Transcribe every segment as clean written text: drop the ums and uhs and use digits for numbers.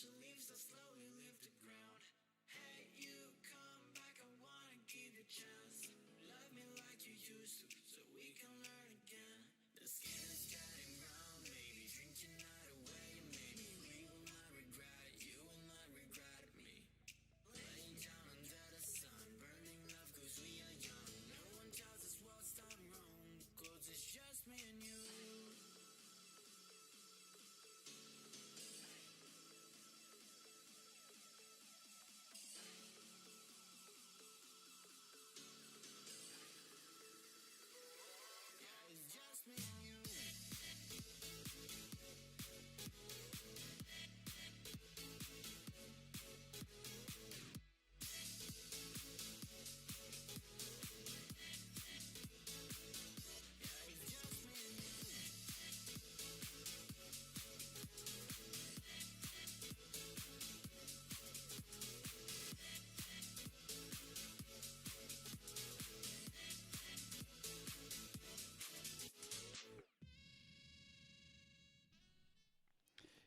bunch of leaves that slowly leave the ground. Hey, you come back, I wanna give you a chance. Love me like you used to, so we can learn again. The skin is getting brown, maybe drink your night away. Maybe we will not regret it, you will not regret me. Laying down under the sun, burning love cause we are young. No one tells us what's done wrong, cause it's just me and you. It's just me and you.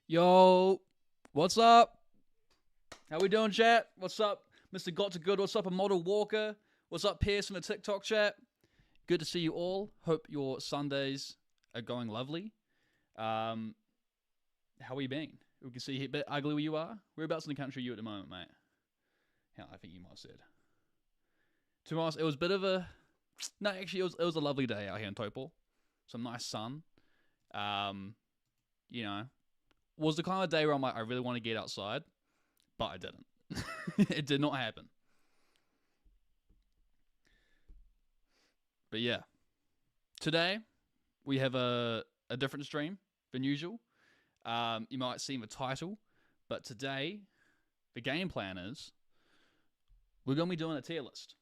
Yo, what's up? How we doing, chat? What's up, Mr. Got to Good? What's up, a Model Walker? What's up, Pierce in the TikTok chat? Good to see you all. Hope your Sundays are going lovely. How are you been? We can see a bit ugly where you are. Whereabouts in the country are you at the moment, mate? Yeah, I think you might have said. To be honest, it was a bit of a... No, actually, it was a lovely day out here in Topol. Some nice sun. You know... Was the kind of day where I'm like, I really want to get outside, but I didn't. It did not happen. But yeah. Today, we have a different stream than usual. You might see the title, but today, the game plan is, we're going to be doing a tier list.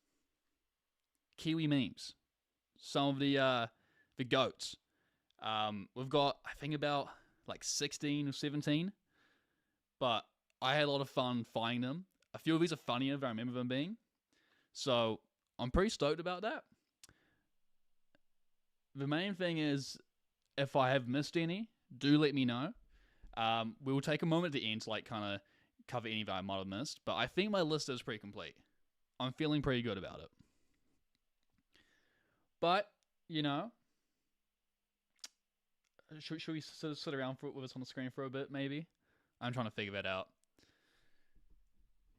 Kiwi memes. Some of the GOATs. We've got, I think, about... like 16 or 17, but I had a lot of fun finding them. A few of these are funnier than I remember them being, so I'm pretty stoked about that. The main thing is, if I have missed any, do let me know. We will take a moment at the end to like kind of cover any that I might have missed, but I think my list is pretty complete. I'm feeling pretty good about it. But, you know, Should we sit around with us on the screen for a bit, maybe? I'm trying to figure that out.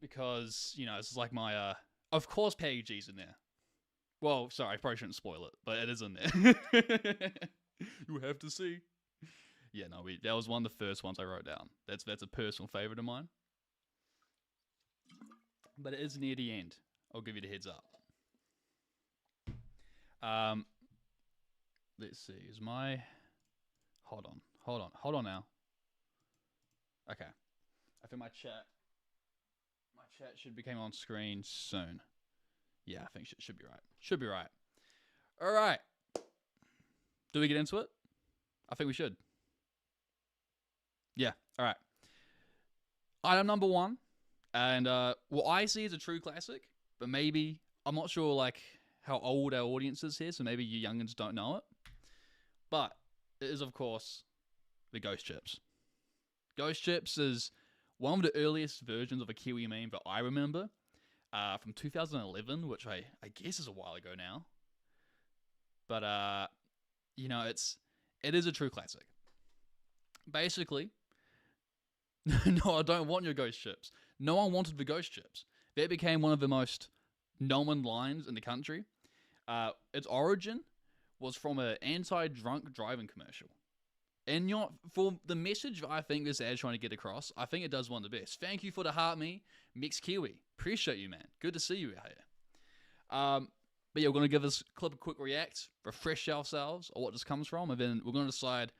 Because, you know, this is like my, of course PUBG's in there. Well, sorry, I probably shouldn't spoil it, but it is in there. You have to see. Yeah, no, that was one of the first ones I wrote down. That's a personal favourite of mine. But it is near the end. I'll give you the heads up. Let's see, is my... Hold on now. Okay. I think my chat should be coming on screen soon. Yeah, I think it should be right. Should be right. All right. Do we get into it? I think we should. Yeah. All right. Item number 1. And what I see is a true classic, but maybe, I'm not sure like how old our audience is here, so maybe you youngins don't know it. But it is, of course, the Ghost Chips. Ghost Chips is one of the earliest versions of a Kiwi meme that I remember, from 2011, which I guess is a while ago now. But, you know, it is a true classic. Basically, no, I don't want your Ghost Chips. No one wanted the Ghost Chips. That became one of the most known lines in the country. Its origin was from an anti-drunk driving commercial. And you know, for the message that I think this ad's trying to get across, I think it does one of the best. Thank you for the heart me, Mix Kiwi. Appreciate you, man. Good to see you out here. But yeah, we're going to give this clip a quick react, refresh ourselves on what this comes from, and then we're going to decide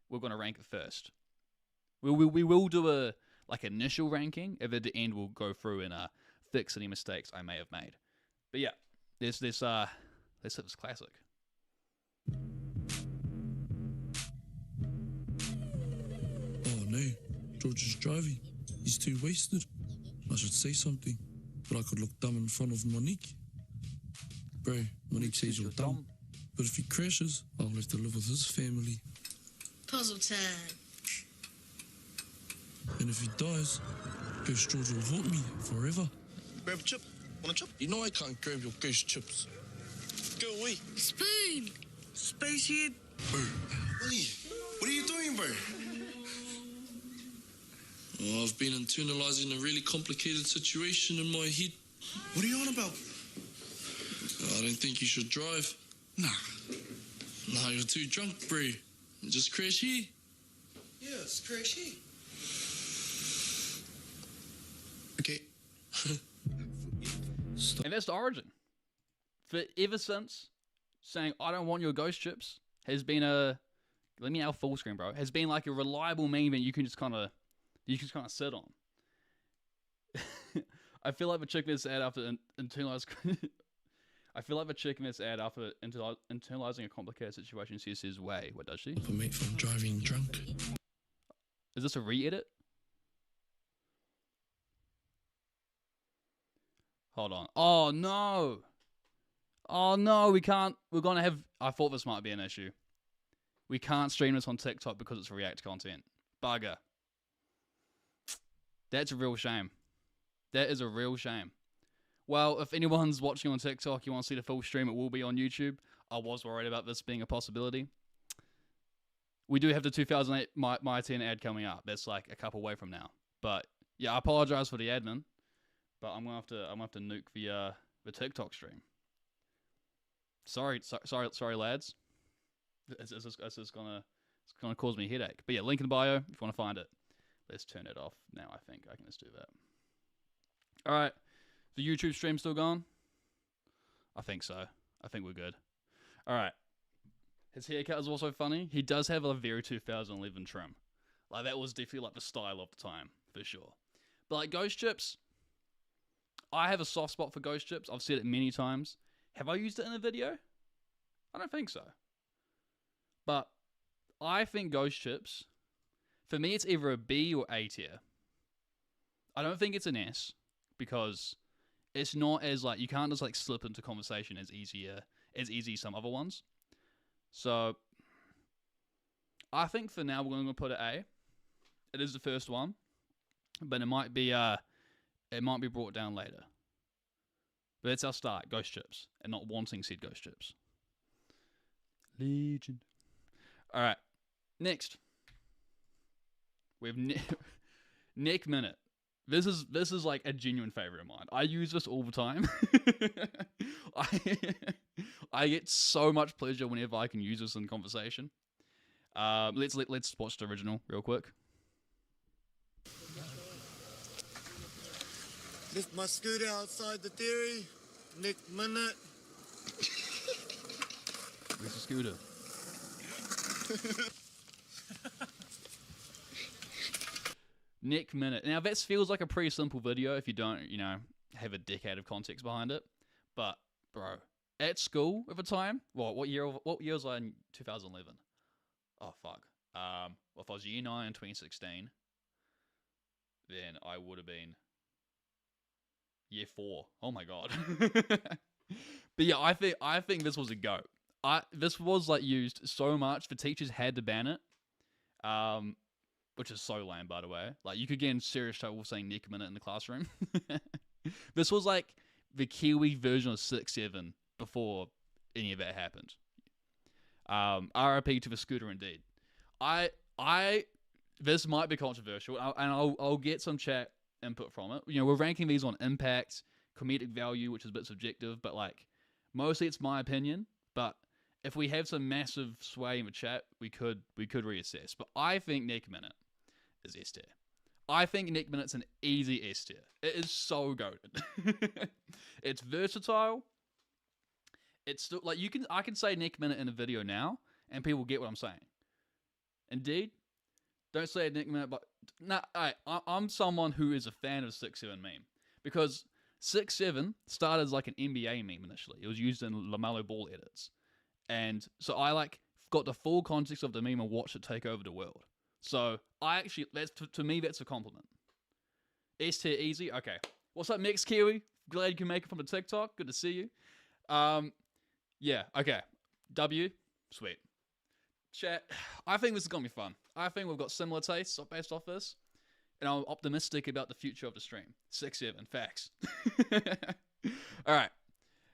we're going to rank it first. We will do a like initial ranking, and at the end we'll go through and fix any mistakes I may have made. But yeah, let's hit this classic. Oh no, George is driving. He's too wasted. I should say something, but I could look dumb in front of Monique. Bro, Monique says you're dumb. But if he crashes, I'll have to live with his family. Puzzle time. And if he dies, Ghost George will haunt me forever. Grab a chip. Want a chip? You know I can't grab your ghost chips. Go away. Spoon! Spacehead. Bro, Willie, what are you doing, bro? oh, I've been internalizing a really complicated situation in my head. What are you on about? I don't think you should drive. Nah. Nah, you're too drunk, bro. Just crash here. Yeah, it's crashy. Okay. And that's the origin. For ever since saying I don't want your ghost chips has been let me out full screen, bro. Has been like a reliable meme that you can just kind of sit on. I feel like the chick this ad after internalized. I feel like the chick in this ad after internalizing a complicated situation says his way. What does she? For mate from driving drunk. Is this a re-edit? Hold on. Oh no. Oh no, we can't. We're gonna have. I thought this might be an issue. We can't stream this on TikTok because it's React content. Bugger. That's a real shame. That is a real shame. Well, if anyone's watching on TikTok, you want to see the full stream, it will be on YouTube. I was worried about this being a possibility. We do have the 2008 My 10 ad coming up. That's like a couple away from now. But yeah, I apologize for the admin. But I'm gonna have to nuke the TikTok stream. Sorry, lads. It's gonna cause me a headache. But yeah, link in the bio if you want to find it. Let's turn it off now. I think I can just do that. All right, the YouTube stream still going? I think so. I think we're good. All right. His haircut is also funny. He does have a very 2011 trim. Like that was definitely like the style of the time for sure. But like ghost chips, I have a soft spot for ghost chips. I've said it many times. Have I used it in a video? I don't think so. But I think ghost chips, for me, it's either a B or A tier. I don't think it's an S because it's not as like, you can't just like slip into conversation as easy as some other ones. So I think for now we're going to put it A. It is the first one, but it might be brought down later. But that's our start, ghost chips, and not wanting said ghost chips. Legend. All right, next we have Nick Minute. This is like a genuine favorite of mine. I use this all the time. I get so much pleasure whenever I can use this in conversation. Let's watch the original real quick. Left my scooter outside the dairy. Next minute. Where's the scooter? Nick Minute. Now that feels like a pretty simple video if you don't, have a decade of context behind it. But bro, at school at the time, what year was I in 2011? Oh fuck. Well, if I was year 9 in 2016, then I would have been year 4. Oh my god. But yeah, I think this was a go. This was like used so much the teachers had to ban it. Which is so lame, by the way. Like, you could get in serious trouble saying Nick Minute in the classroom. This was like the Kiwi version of 6-7 before any of that happened. RIP to the scooter indeed. This might be controversial, and I'll get some chat input from it. We're ranking these on impact, comedic value, which is a bit subjective, but like, mostly it's my opinion. But if we have some massive sway in the chat, we could reassess. But I think Nick Minute is S tier. I think Nick Minute's an easy S tier. It is so goated. It's versatile. It's still like I can say Nick Minute in a video now, and people get what I'm saying. Indeed, don't say Nick Minute, but I'm someone who is a fan of 6-7 meme because 6-7 started as like an NBA meme initially. It was used in LaMelo Ball edits. And so I like got the full context of the meme and watched it take over the world. So to me, that's a compliment. S tier easy. Okay. What's up, Mix Kiwi? Glad you can make it from the TikTok. Good to see you. Yeah. Okay. W. Sweet. Chat. I think this is gonna be fun. I think we've got similar tastes based off this. and I'm optimistic about the future of the stream. 6-7 facts. All right,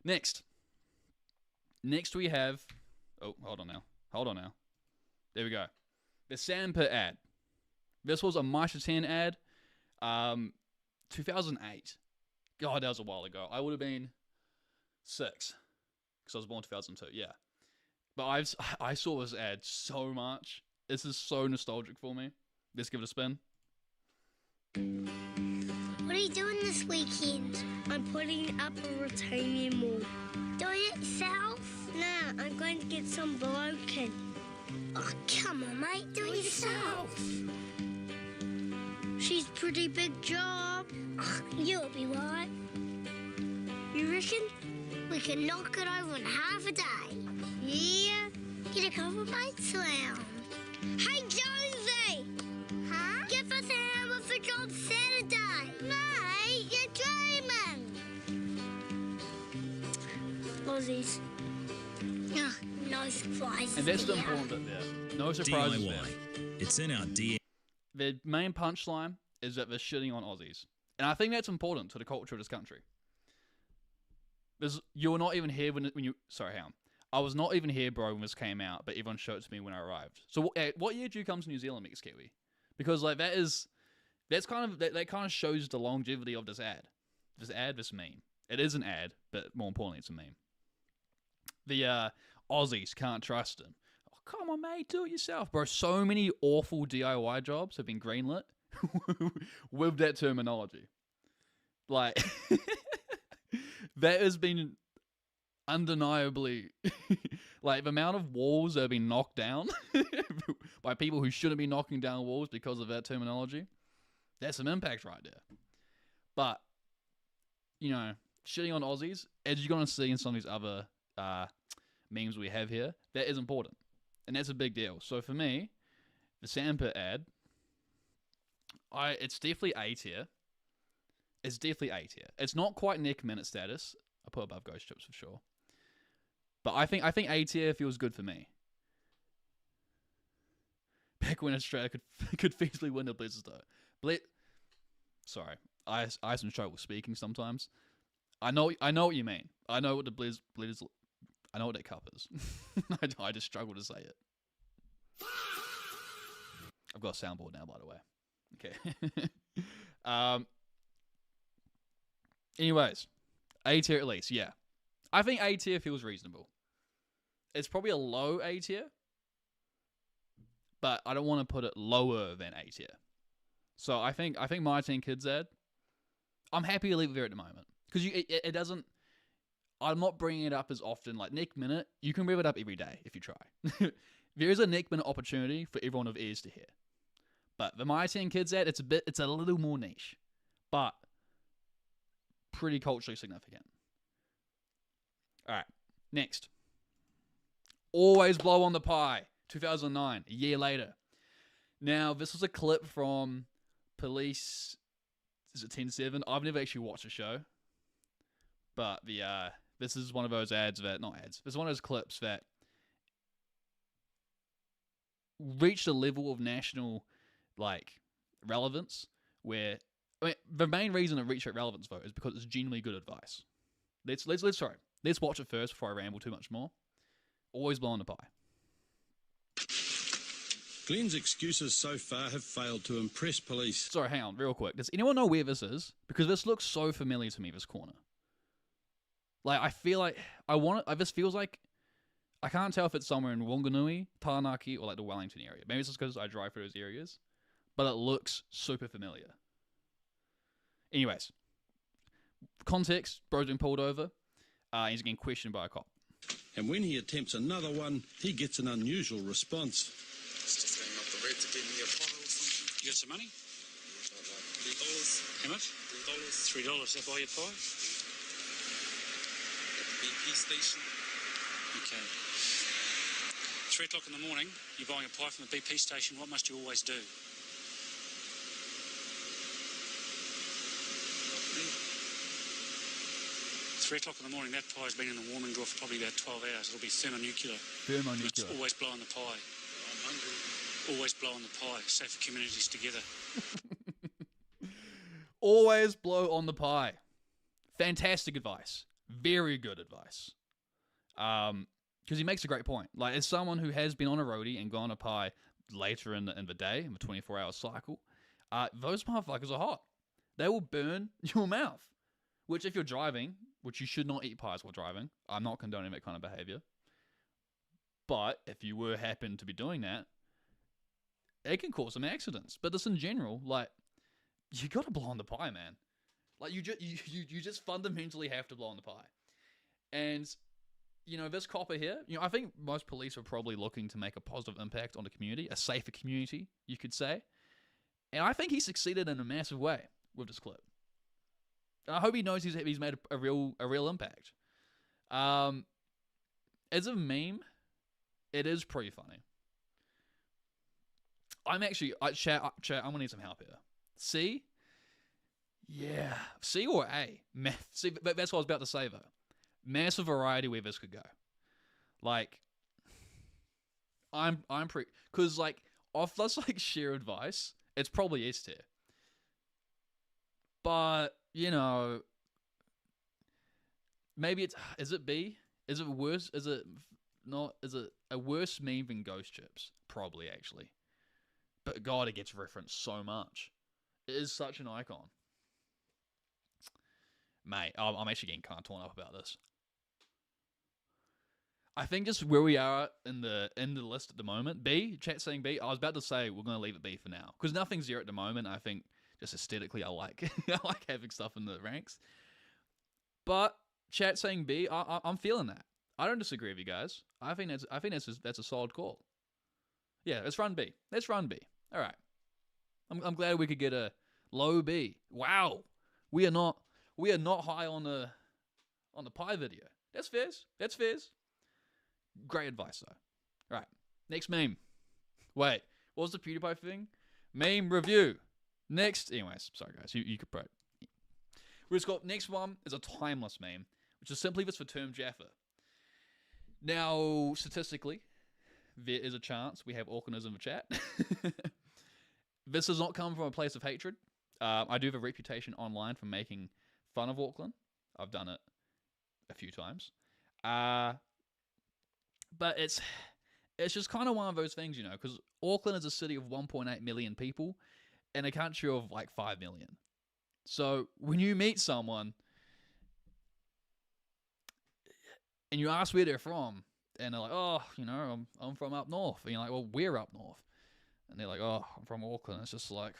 next we have. Oh, hold on now. There we go. The Sandpit ad. This was a Mitre 10 ad. 2008. God, that was a while ago. I would have been 6 because I was born 2002. Yeah, but I saw this ad so much. This is so nostalgic for me. Let's give it a spin. What are you doing this weekend? I'm putting up a retaining wall. Do it yourself? Nah, I'm going to get some broken. Oh, come on, mate. Do it yourself. She's a pretty big job. Oh, you'll be right. You reckon? We can knock it over in half a day. Yeah. Get a couple mates around. Hey, Josie! Huh? Give us a hand with the job Saturday. Mate, you're dreaming. Aussies. No surprises. And that's the important bit there. No surprises DIY. there. It's in our DNA. The main punchline is that they're shitting on Aussies. And I think that's important to the culture of this country. Because you were not even here when you... Sorry, hang on. I was not even here, bro, when this came out, but everyone showed it to me when I arrived. So what year did you come to New Zealand, Mix Kiwi? Because like that kind of shows the longevity of this ad. This meme. It is an ad, but more importantly, it's a meme. The Aussies can't trust them. Oh, come on, mate, do it yourself, bro. So many awful DIY jobs have been greenlit with that terminology. Like that has been undeniably like the amount of walls that have been knocked down by people who shouldn't be knocking down walls because of that terminology. That's some impact right there. But you know, shitting on Aussies, as you're gonna see in some of these other memes we have here, that is important, and that's a big deal. So for me, the Sandpit ad, it's definitely A tier. It's definitely A tier. It's not quite Nick Minute status. I put above Ghost Chips for sure. But I think A tier feels good for me. Back when Australia could feasibly win the Blizzards though. Sorry, I have some trouble speaking sometimes. I know what you mean. I know what the Blizz. I know what that cup is. I just struggle to say it. I've got a soundboard now, by the way. Okay. Anyways, A tier at least, yeah. I think A tier feels reasonable. It's probably a low A tier, but I don't want to put it lower than A tier. So I think my 10 Kids ad, I'm happy to leave it there at the moment because it doesn't. I'm not bringing it up as often. Like Nick Minute, you can rev it up every day if you try. There is a Nick Minute opportunity for everyone of ears to hear. But the My 10 Kids ad, it's a little more niche, but pretty culturally significant. All right, next. Always Blow on the Pie, 2009, a year later. Now, this was a clip from Police, is it 10-7? I've never actually watched the show, but this is one of those ads that, not ads, this is one of those clips that reached a level of national, like, relevance where, I mean, the main reason it reached that relevance, though, is because it's genuinely good advice. Let's watch it first before I ramble too much more. Always Blow on the Pie. Glenn's excuses so far have failed to impress police. Sorry, hang on, real quick. Does anyone know where this is? Because this looks so familiar to me, this corner. Like, I feel like this feels like, I can't tell if it's somewhere in Wanganui, Taranaki, or like the Wellington area. Maybe it's just because I drive through those areas. But it looks super familiar. Anyways, context, bro's been pulled over. He's getting questioned by a cop. And when he attempts another one, he gets an unusual response. It's just saying up the road to give me a bottle or something. You got some money? Like $3. How much? $3. $3. That buy your pie? At the BP station. Okay. 3 o'clock in the morning, you're buying a pie from the BP station. What must you always do? 3 o'clock in the morning, that pie's been in the warming drawer for probably about 12 hours. It'll be thermonuclear. It's always blow on the pie. I'm hungry. Always blow on the pie. Safer communities together. Always blow on the pie. Fantastic advice. Very good advice. Because he makes a great point. Like, as someone who has been on a roadie and gone a pie later in the day, in the 24-hour cycle, those motherfuckers are hot. They will burn your mouth. Which, if you're driving, which you should not eat pies while driving. I'm not condoning that kind of behavior. But if you happen to be doing that, it can cause some accidents. But just in general, like, you gotta blow on the pie, man. Like, you just fundamentally have to blow on the pie. And, you know, this copper here, you know, I think most police are probably looking to make a positive impact on the community, a safer community, you could say. And I think he succeeded in a massive way with this clip. And I hope he knows he's made a real impact. As a meme, it is pretty funny. Chat, I'm gonna need some help here. C? Yeah. C or A? See, that's what I was about to say, though. Massive variety where this could go. Like, I'm pretty... Because, like, off this, like, sheer advice, it's probably S tier. But, you know... Maybe it's... Is it B? Is it worse? Is it not? Is it a worse meme than Ghost Chips? Probably, actually. But God, it gets referenced so much. It is such an icon. Mate, I'm actually getting kind of torn up about this. I think just where we are in the list at the moment. B, chat saying B. I was about to say we're going to leave it B for now. Because nothing's there at the moment. I think just aesthetically I like I like having stuff in the ranks. But chat saying B, I'm feeling that. I don't disagree with you guys. I think that's a solid call. Yeah, let's run B. Let's run B. All right. I'm glad we could get a low B. Wow. We are not high on the pie video. That's fairs. That's fairs. Great advice though. All right. Next meme. Wait, what was the PewDiePie thing? Meme review. Next. Anyways, sorry guys. You could probably. We've got next one is a timeless meme, which is simply this for term Jaffa. Now, statistically, there is a chance we have Aucklanders in the chat. This does not come from a place of hatred. I do have a reputation online for making fun of Auckland. I've done it a few times. But it's just kind of one of those things, you know, because Auckland is a city of 1.8 million people and a country of like 5 million. So when you meet someone and you ask where they're from, and they're like, oh, you know, I'm from up north. And you're like, well, we're up north. And they're like, oh, I'm from Auckland. It's just like,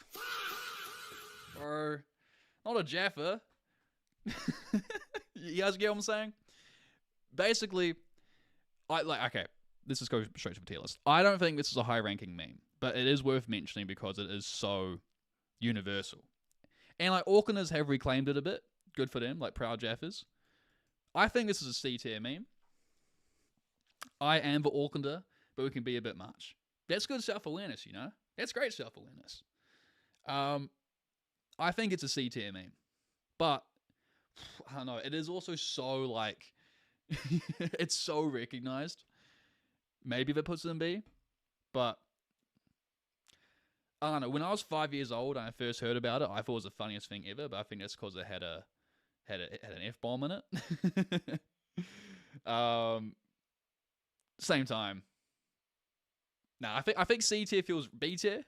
bro, not a Jaffa. You guys get what I'm saying? Basically, okay, this is go straight to the tier list. I don't think this is a high-ranking meme, but it is worth mentioning because it is so universal. And like Aucklanders have reclaimed it a bit. Good for them, like proud Jaffas. I think this is a C tier meme. I am the Aucklander, but we can be a bit much. That's good self-awareness, you know? That's great self-awareness. I think it's a C tier meme. But, I don't know, it is also so, like, it's so recognized. Maybe that puts it in B, but I don't know. When I was 5 years old and I first heard about it, I thought it was the funniest thing ever, but I think that's because it had an F-bomb in it. Same time. Nah, I think C tier feels B tier.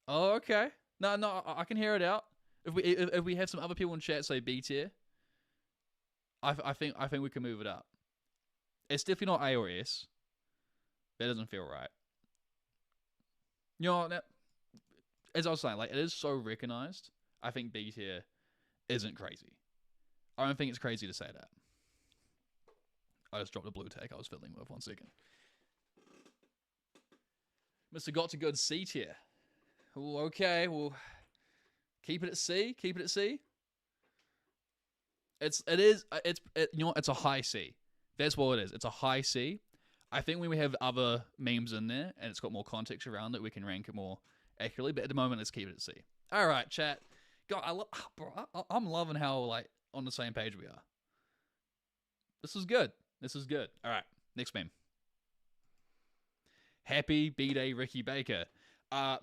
Oh, okay. No, I can hear it out. If we have some other people in chat say B tier, I think we can move it up. It's definitely not A or S. That doesn't feel right. You know, as I was saying, like, it is so recognized. I think B tier isn't crazy. I don't think it's crazy to say that. I just dropped a blue take I was fiddling with. 1 second. Mr. Got to Good C tier. Ooh, okay, well, keep it at C. Keep it at C. It's a high C. That's what it is. It's a high C. I think when we have other memes in there and it's got more context around it, we can rank it more accurately. But at the moment, let's keep it at C. All right, chat. God, I'm loving how like on the same page we are. This is good. This is good. All right, next meme. Happy B-Day Ricky Baker.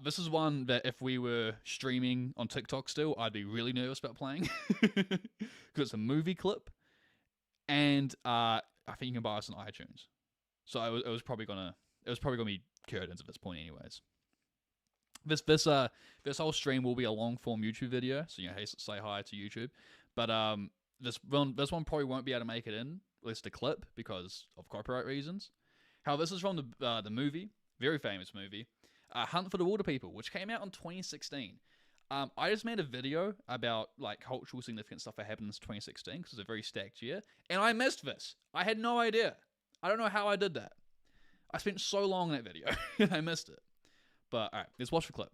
This is one that if we were streaming on TikTok still, I'd be really nervous about playing because it's a movie clip, and I think you can buy us on iTunes. So it was probably gonna be curtains at this point, anyways. This whole stream will be a long form YouTube video, so hey, say hi to YouTube. But this one probably won't be able to make it in, at least a clip, because of copyright reasons. However, this is from the movie, very famous movie, Hunt for the Water People, which came out in 2016. I just made a video about like cultural significant stuff that happened in 2016 because it's a very stacked year, and I missed this. I had no idea. I don't know how I did that. I spent so long in that video, and I missed it. But all right, let's watch the clip.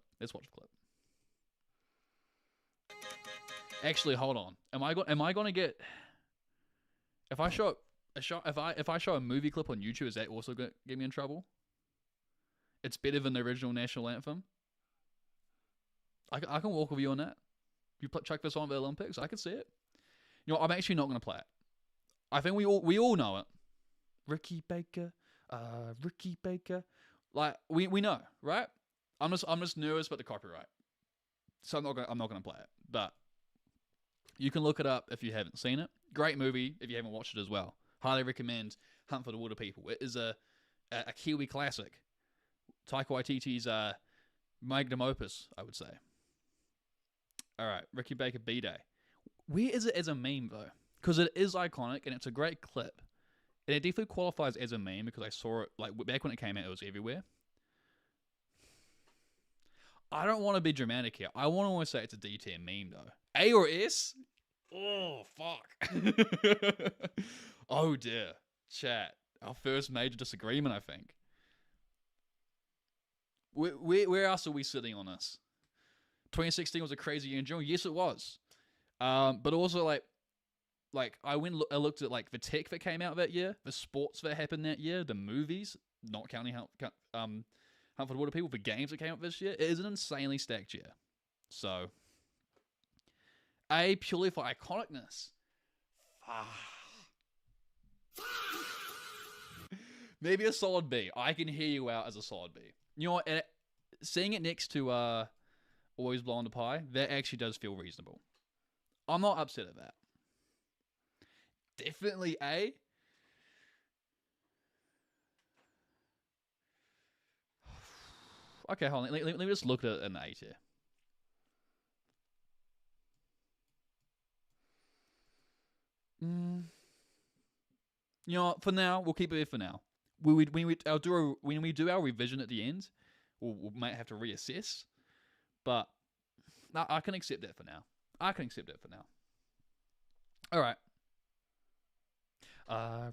Actually, hold on. Am I gonna get if I show a movie clip on YouTube? Is that also gonna get me in trouble? It's better than the original national anthem. I can walk with you on that. You chuck this on the Olympics, I can see it. You know, I'm actually not gonna play it. I think we all know it. Ricky Baker. Like we know, right? I'm just nervous about the copyright, so I'm not gonna play it. But you can look it up if you haven't seen it. Great movie if you haven't watched it as well. Highly recommend Hunt for the Water People. It is a Kiwi classic. Taika Waititi's magnum opus, I would say. All right, Ricky Baker B-Day. Where is it as a meme though? Because it is iconic and it's a great clip. And it definitely qualifies as a meme because I saw it like back when it came out. It was everywhere. I don't want to be dramatic here. I want to always say it's a D-tier meme though. A or S? Oh fuck. Oh dear, chat. Our first major disagreement, I think. Where else are we sitting on this? 2016 was a crazy year in general. Yes, it was. But also like I looked at like the tech that came out that year, the sports that happened that year, the movies, not counting Hunt for the Water People, the games that came out this year. It is an insanely stacked year. So, A, purely for iconicness. Maybe a solid B. I can hear you out as a solid B. You know what? Seeing it next to Always Blowing the Pie, that actually does feel reasonable. I'm not upset at that. Definitely A. Okay, hold on. Let me just look at an A tier. You know what? For now, we'll keep it there for now. When we do our revision at the end, we might have to reassess. But no, I can accept that for now. All right.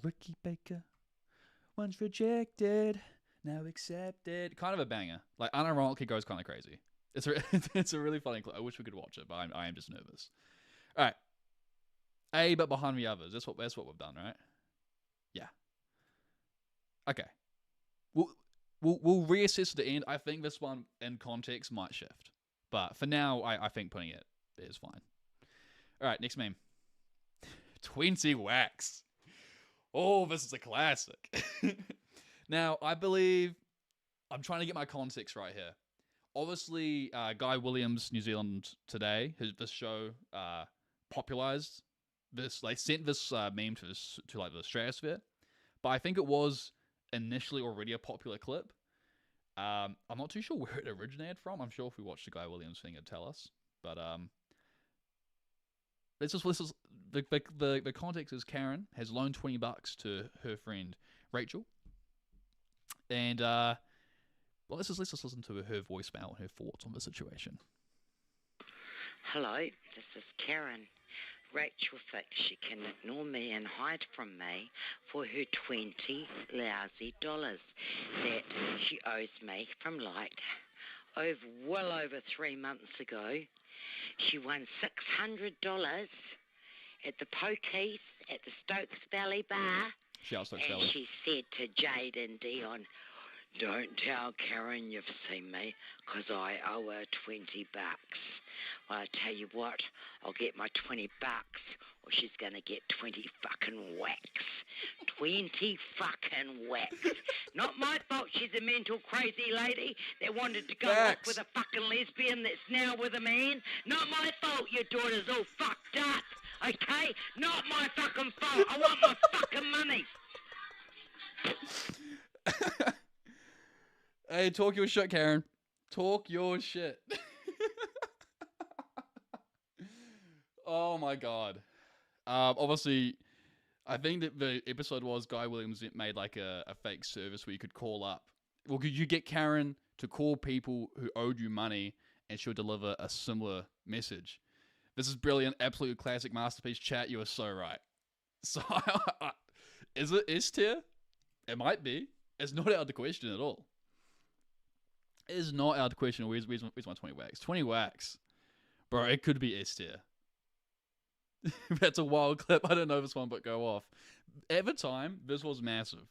Ricky Baker, once rejected, now accepted. Kind of a banger. Like unironically goes kind of crazy. It's a really funny clip. I wish we could watch it, but I am just nervous. All right. A, but behind the others. That's what we've done, right? Yeah. Okay. We'll reassess at the end. I think this one in context might shift, but for now, I think putting it is fine. All right, next meme. 20 wax. Oh, this is a classic. Now, I believe I'm trying to get my context right here. Obviously, Guy Williams, New Zealand Today, this show popularized this. They sent this meme to like the stratosphere, but I think it was initially already a popular clip. I'm not too sure where it originated from. I'm sure if we watched the Guy Williams thing, it'd tell us. But this is the context is Karen has loaned $20 to her friend Rachel, and well, let's just listen to her voicemail and her thoughts on the situation. Hello, this is Karen. Rachel thinks she can ignore me and hide from me for her 20 lousy dollars that she owes me from well over 3 months ago. She won $600 at the Pokies at the Stokes Valley Bar. And she said to Jade and Dion, "Don't tell Karen you've seen me, 'cause I owe her $20. Well, I tell you what, I'll get my $20, or she's going to get 20 fucking whacks. 20 fucking whacks. Not my fault she's a mental crazy lady that wanted to go off with a fucking lesbian that's now with a man. Not my fault your daughter's all fucked up, okay? Not my fucking fault. I want my fucking money. Hey, talk your shit, Karen. Talk your shit. Oh my god. Obviously, I think that the episode was Guy Williams made like a fake service where you could call up. Well, could you get Karen to call people who owed you money and she'll deliver a similar message? This is brilliant, absolute classic masterpiece. Chat, you are so right. So, is it S tier? It might be. It's not out of the question at all. It is not out of the question. Where's my 20 wax? 20 wax. Bro, it could be S tier. That's a wild clip. I don't know this one, but go off. At the time, this was massive.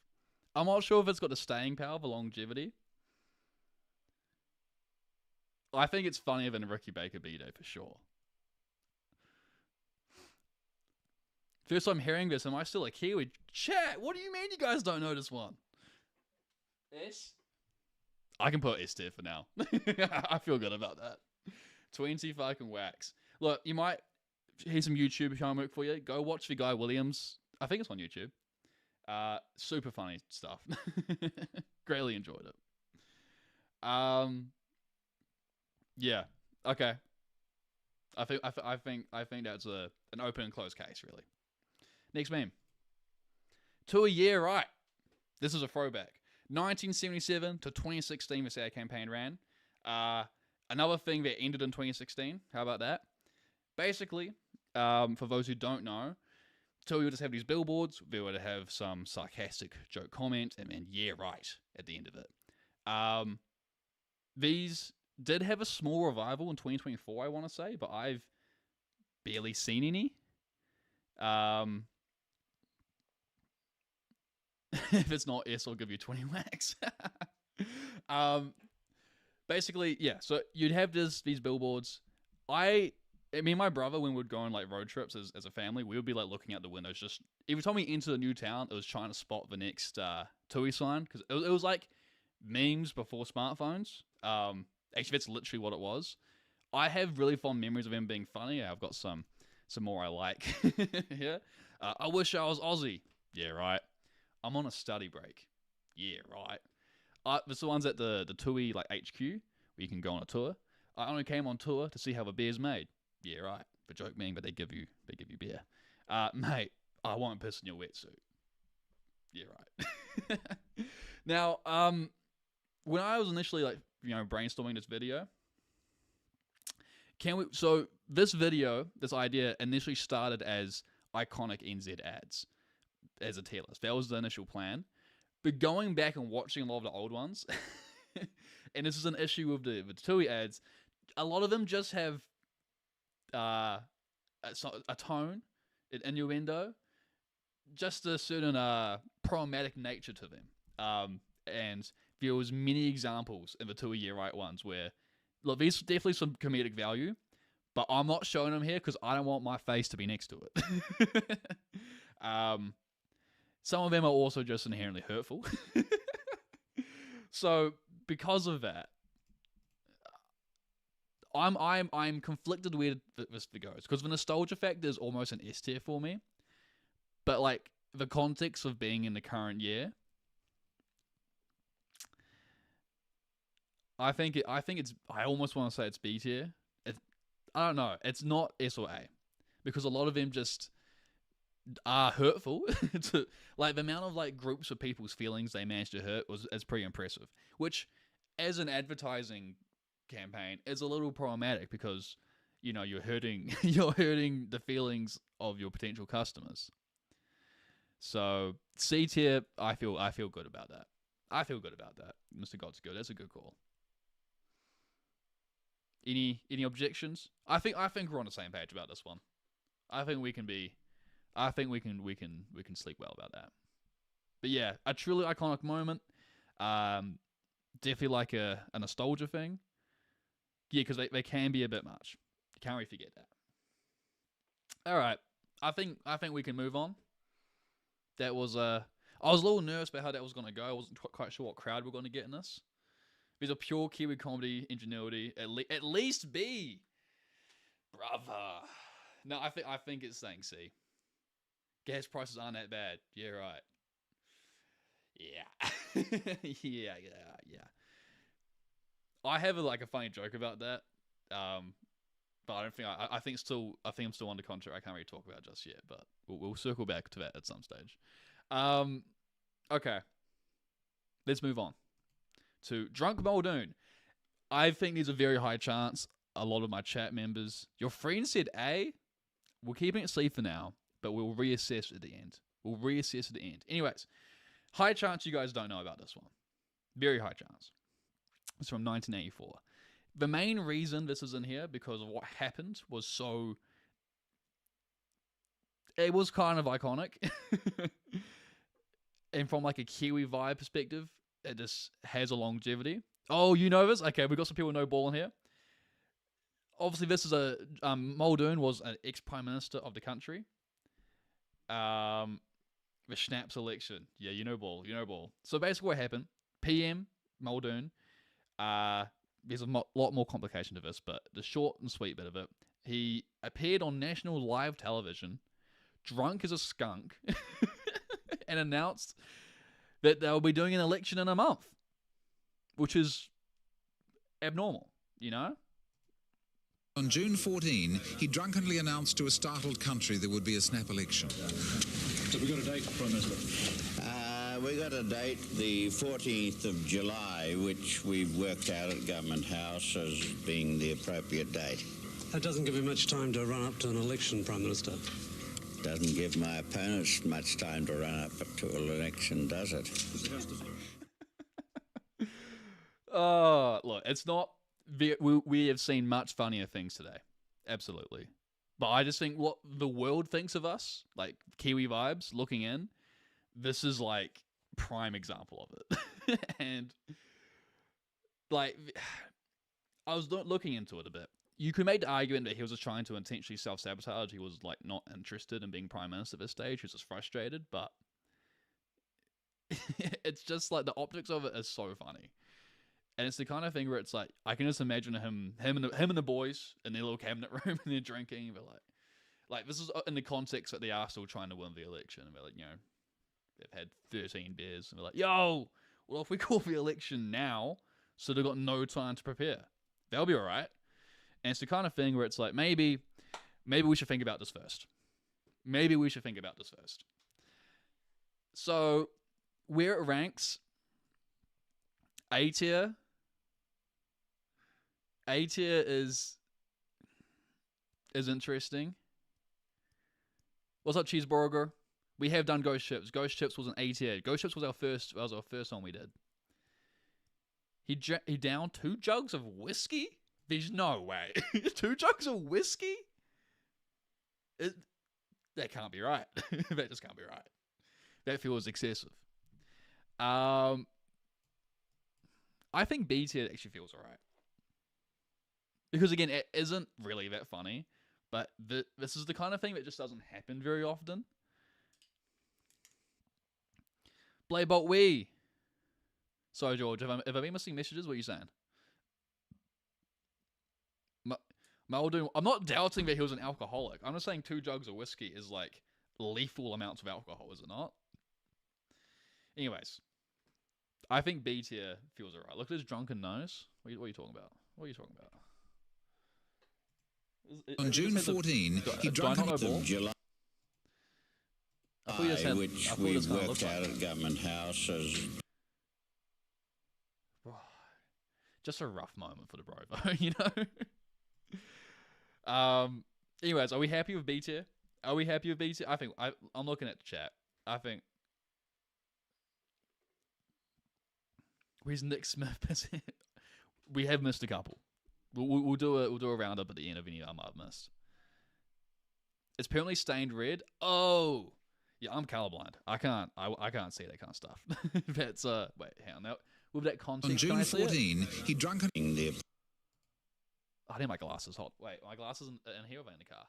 I'm not sure if it's got the staying power, the longevity. I think it's funnier than Ricky Baker B-Day for sure. First time hearing this, am I still a Kiwi? Chat, what do you mean you guys don't know this one? S? I can put S tier for now. I feel good about that. 20 fucking wax. Look, you might... Here's some YouTube homework for you. Go watch the Guy Williams. I think it's on YouTube. Super funny stuff. Greatly enjoyed it. Yeah. Okay. I think that's an open and closed case, really. Next meme. To a year, right? This is a throwback. 1977 to 2016, this ad campaign ran. Another thing that ended in 2016. How about that? Basically, for those who don't know, so we would just have these billboards. We would have some sarcastic joke comment and yeah, right at the end of it. These did have a small revival in 2024, I want to say, but I've barely seen any. If it's not S, I'll give you 20 wax. Basically, yeah. So you'd have these billboards. Me and my brother, when we'd go on like road trips as a family, we would be like looking out the windows. Just every time we entered a new town, it was trying to spot the next TUI sign because it was like memes before smartphones. Actually, that's literally what it was. I have really fond memories of him being funny. I've got some more I like. Yeah. I wish I was Aussie. Yeah, right. I'm on a study break. Yeah, right. There's the ones at the TUI like HQ where you can go on a tour. I only came on tour to see how the beer's made. Yeah, right. The joke being, but they give you beer. Mate, I won't piss in your wetsuit. Yeah, right. Now, when I was initially like brainstorming this video, so this idea initially started as iconic NZ ads as a tier list. That was the initial plan. But going back and watching a lot of the old ones, and this is an issue with the TUI ads, a lot of them just have a tone, an innuendo, just a certain problematic nature to them. And there was many examples in the 2 year right ones where, look, there's definitely some comedic value, but I'm not showing them here because I don't want my face to be next to it. Some of them are also just inherently hurtful. So because of that, I'm conflicted where this goes because the nostalgia factor is almost an S tier for me, but like the context of being in the current year, I almost want to say it's B tier. I don't know. It's not S or A because a lot of them just are hurtful. Like the amount of like groups of people's feelings they managed to hurt is pretty impressive. Which, as an advertising campaign, is a little problematic because you're hurting the feelings of your potential customers. So C tier, I feel good about that. Mr. God's good. That's a good call. Any objections? I think we're on the same page about this one. I think we can sleep well about that. But yeah, a truly iconic moment. Definitely like a nostalgia thing. Yeah, because they can be a bit much. You can't really forget that. All right, I think we can move on. That was I was a little nervous about how that was going to go. I wasn't quite sure what crowd we're going to get in this. There's a pure Kiwi comedy ingenuity. At least B. Brother. No, I think it's saying C. Gas prices aren't that bad. Yeah, right. Yeah. yeah. I have a funny joke about that. But I don't think I think I'm still under contract. I can't really talk about it just yet, but we'll circle back to that at some stage. Okay. Let's move on to Drunk Muldoon. I think there's a very high chance a lot of my chat members, your friends said A. We're keeping it C for now, but we'll reassess at the end. Anyways, high chance you guys don't know about this one. Very high chance. It's from 1984. The main reason this is in here, because of what happened, was so... It was kind of iconic. And from a Kiwi vibe perspective, it just has a longevity. Oh, you know this? Okay, we got some people with no ball in here. Obviously, this is Muldoon was an ex-prime minister of the country. The Schnaps election. Yeah, you know ball. So basically what happened, PM Muldoon, there's a lot more complication to this, but the short and sweet bit of it, he appeared on national live television, drunk as a skunk, and announced that they'll be doing an election in a month, which is abnormal, you know? On June 14, he drunkenly announced to a startled country there would be a snap election. So we got a date, Prime Minister? We got a date, the 14th of July, which we've worked out at Government House as being the appropriate date. That doesn't give you much time to run up to an election, Prime Minister. Doesn't give my opponents much time to run up to an election, does it? Look, it's not... We have seen much funnier things today. Absolutely. But I just think what the world thinks of us, Kiwi vibes, looking in, this is prime example of it. And I was looking into it a bit. You could make the argument that he was just trying to intentionally self-sabotage. He was not interested in being prime minister at this stage. He was just frustrated, but it's just the optics of it is so funny. And it's the kind of thing where it's I can just imagine him and the boys in their little cabinet room and they're drinking. But this is in the context that they are still trying to win the election. And they're they've had 13 beers. And they're yo, well, if we call the election now, so they've got no time to prepare, they'll be all right. And it's the kind of thing where it's maybe we should think about this first. So, where it ranks, A tier is interesting. What's up, Cheeseburger? We have done Ghost Ships. Ghost Ships was an A tier. Ghost Ships was our first one we did. He downed 2 jugs of whiskey? There's no way. 2 jugs of whiskey? That can't be right. That just can't be right. That feels excessive. I think B tier actually feels alright. Because again, it isn't really that funny, but this is the kind of thing that just doesn't happen very often. Playbolt Wee. Sorry, George, have I been missing messages? What are you saying? Muldoon, I'm not doubting that he was an alcoholic. I'm just saying 2 jugs of whiskey is lethal amounts of alcohol, is it not? Anyways, I think B tier feels alright. Look at his drunken nose. What are you talking about? On June 14, he drunkenly... July, which we've worked out at Government House as... Just a rough moment for the Brovo, you know? Anyways, are we happy with B tier? I think I'm looking at the chat. I think where's Nick Smith? We have missed a couple. We'll do a roundup at the end of any I might have missed. It's permanently stained red. Oh, yeah, I'm colorblind. I can't see that kind of stuff. That's wait, hang on now. With that context, on June 14, he drunkenly... I need my glasses hot. Wait, my glasses in here or in the car?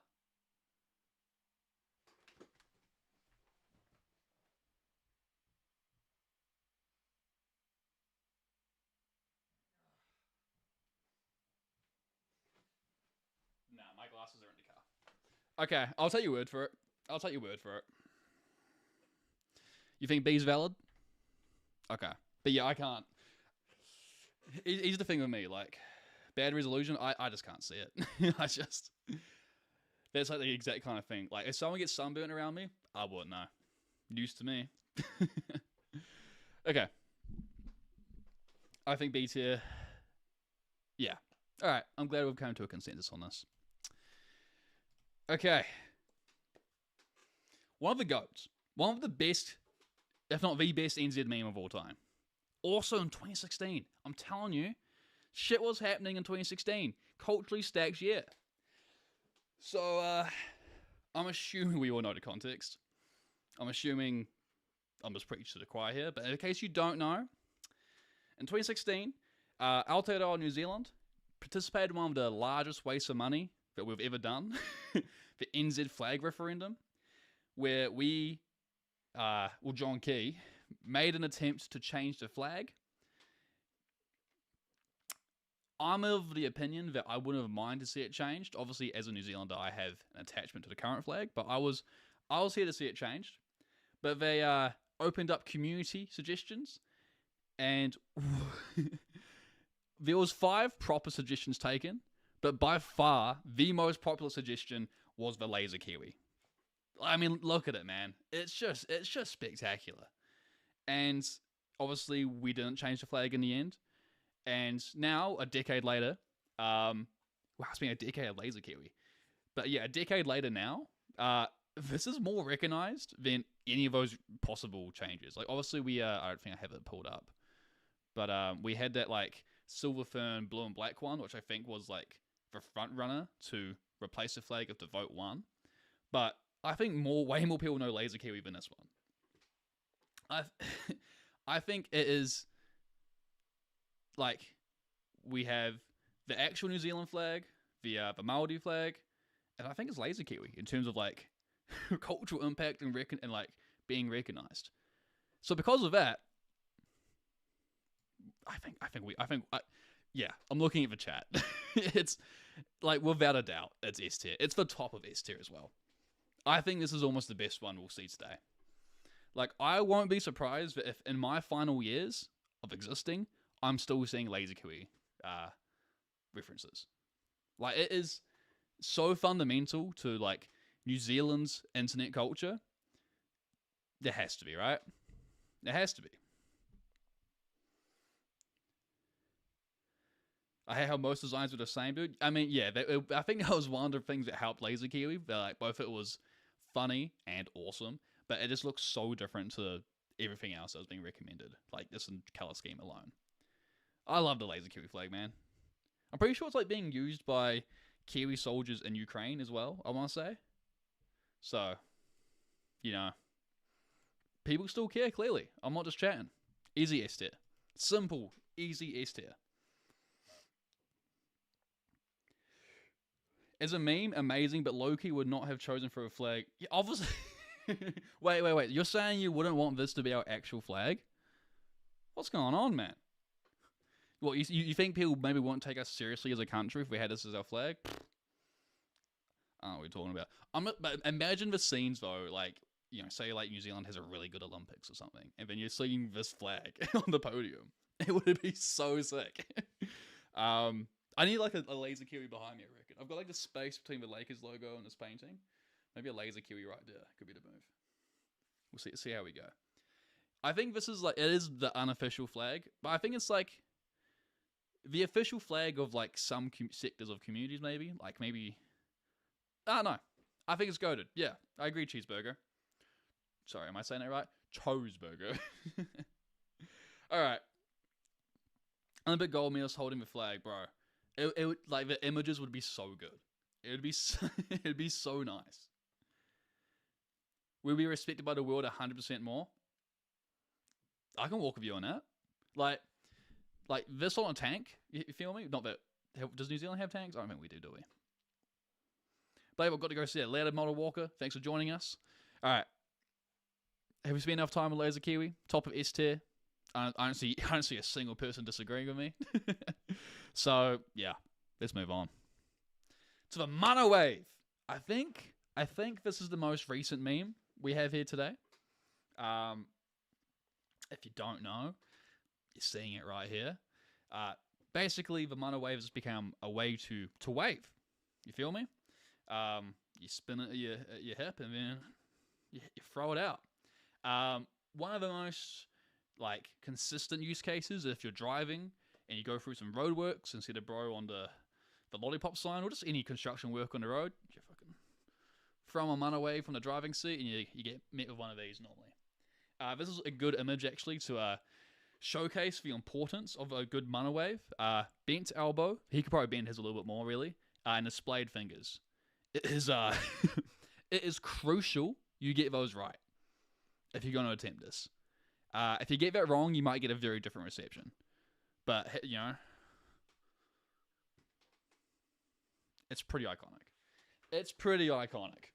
Okay, I'll take your word for it. You think B's valid? Okay. But yeah, I can't. Here's the thing with me, like, bad resolution, I just can't see it. That's like the exact kind of thing. Like, if someone gets sunburnt around me, I wouldn't know. News to me. Okay. I think B tier. Yeah. Alright, I'm glad we've come to a consensus on this. Okay. One of the GOATs. One of the best, if not the best NZ meme of all time. Also in 2016. I'm telling you, shit was happening in 2016. Culturally stacked year. So, I'm assuming we all know the context. I'm assuming I'm just preaching to the choir here, but in case you don't know, in 2016, Aotearoa New Zealand participated in one of the largest wastes of money that we've ever done, the NZ flag referendum, where we, John Key, made an attempt to change the flag. I'm of the opinion that I wouldn't have minded to see it changed. Obviously, as a New Zealander, I have an attachment to the current flag, but I was here to see it changed. But they opened up community suggestions, and there was 5 proper suggestions taken, but by far the most popular suggestion was the laser Kiwi. I mean, look at it, man. It's just spectacular. And obviously, we didn't change the flag in the end. And now, a decade later, wow, it's been a decade of laser Kiwi. But yeah, a decade later now, this is more recognized than any of those possible changes. Like, obviously, I don't think I have it pulled up. But we had that, like, silver fern blue and black one, which I think was, like, the front runner to replace the flag if the vote won. But I think way more people know laser Kiwi than this one. I think it is, like, we have the actual New Zealand flag, the Māori flag, and I think it's laser Kiwi in terms of, like, cultural impact and like being recognized. So because of that, yeah, I'm looking at the chat. It's like, without a doubt, it's S tier. It's the top of S tier as well. I think this is almost the best one we'll see today. Like, I won't be surprised if in my final years of existing, I'm still seeing laser Kiwi references. Like, it is so fundamental to, like, New Zealand's internet culture. There has to be, right? There has to be. I hate how most designs were the same, dude. I mean, yeah, I think that was one of the things that helped laser Kiwi. That, like, both it was funny and awesome, but it just looks so different to everything else that was being recommended. Like, this in color scheme alone. I love the laser Kiwi flag, man. I'm pretty sure it's, like, being used by Kiwi soldiers in Ukraine as well, I want to say. So, you know, people still care, clearly. I'm not just chatting. Easy S tier. Simple, easy S tier. As a meme, amazing, but Loki would not have chosen for a flag. Yeah, obviously. Wait. You're saying you wouldn't want this to be our actual flag? What's going on, man? What, you think people maybe won't take us seriously as a country if we had this as our flag? I don't know what we're talking about. But imagine the scenes, though, like, you know, say, like, New Zealand has a really good Olympics or something, and then you're seeing this flag on the podium. It would be so sick. I need, like, a laser Kiwi behind me, I reckon. I've got, like, the space between the Lakers logo and this painting. Maybe a laser Kiwi right there could be the move. We'll see how we go. I think this is, like, it is the unofficial flag, but I think it's, like, the official flag of, like, some sectors of communities, maybe. Like, maybe... I don't know. I think it's goated. Yeah, I agree, cheeseburger. Sorry, am I saying that right? Choseburger. Alright. Olympic gold medalist holding the flag, bro. It would, like, the images would be so good. It'd be so nice. We'll be respected by the world 100% more. I can walk with you on that. Like this on a tank. You feel me? Not that. Does New Zealand have tanks? I don't think we do we? But I've got to go see it. Later, Model Walker. Thanks for joining us. All right. Have we spent enough time with Laser Kiwi? Top of S tier. I don't see a single person disagreeing with me. So yeah, let's move on to the Mana Wave. I think I think this is the most recent meme we have here today. If you don't know, you're seeing it right here. Basically, the mana wave has become a way to wave. You feel me? You spin it at your hip and then you throw it out. One of the most consistent use cases, if you're driving and you go through some roadworks and see the bro on the lollipop sign or just any construction work on the road, you fucking throw a mana wave from the driving seat and you get met with one of these normally. This is a good image actually to showcase the importance of a good mana wave. Bent elbow, he could probably bend his a little bit more really, and the splayed fingers. It is it is crucial you get those right if you're going to attempt this. If you get that wrong, you might get a very different reception. But, you know, it's pretty iconic. It's pretty iconic.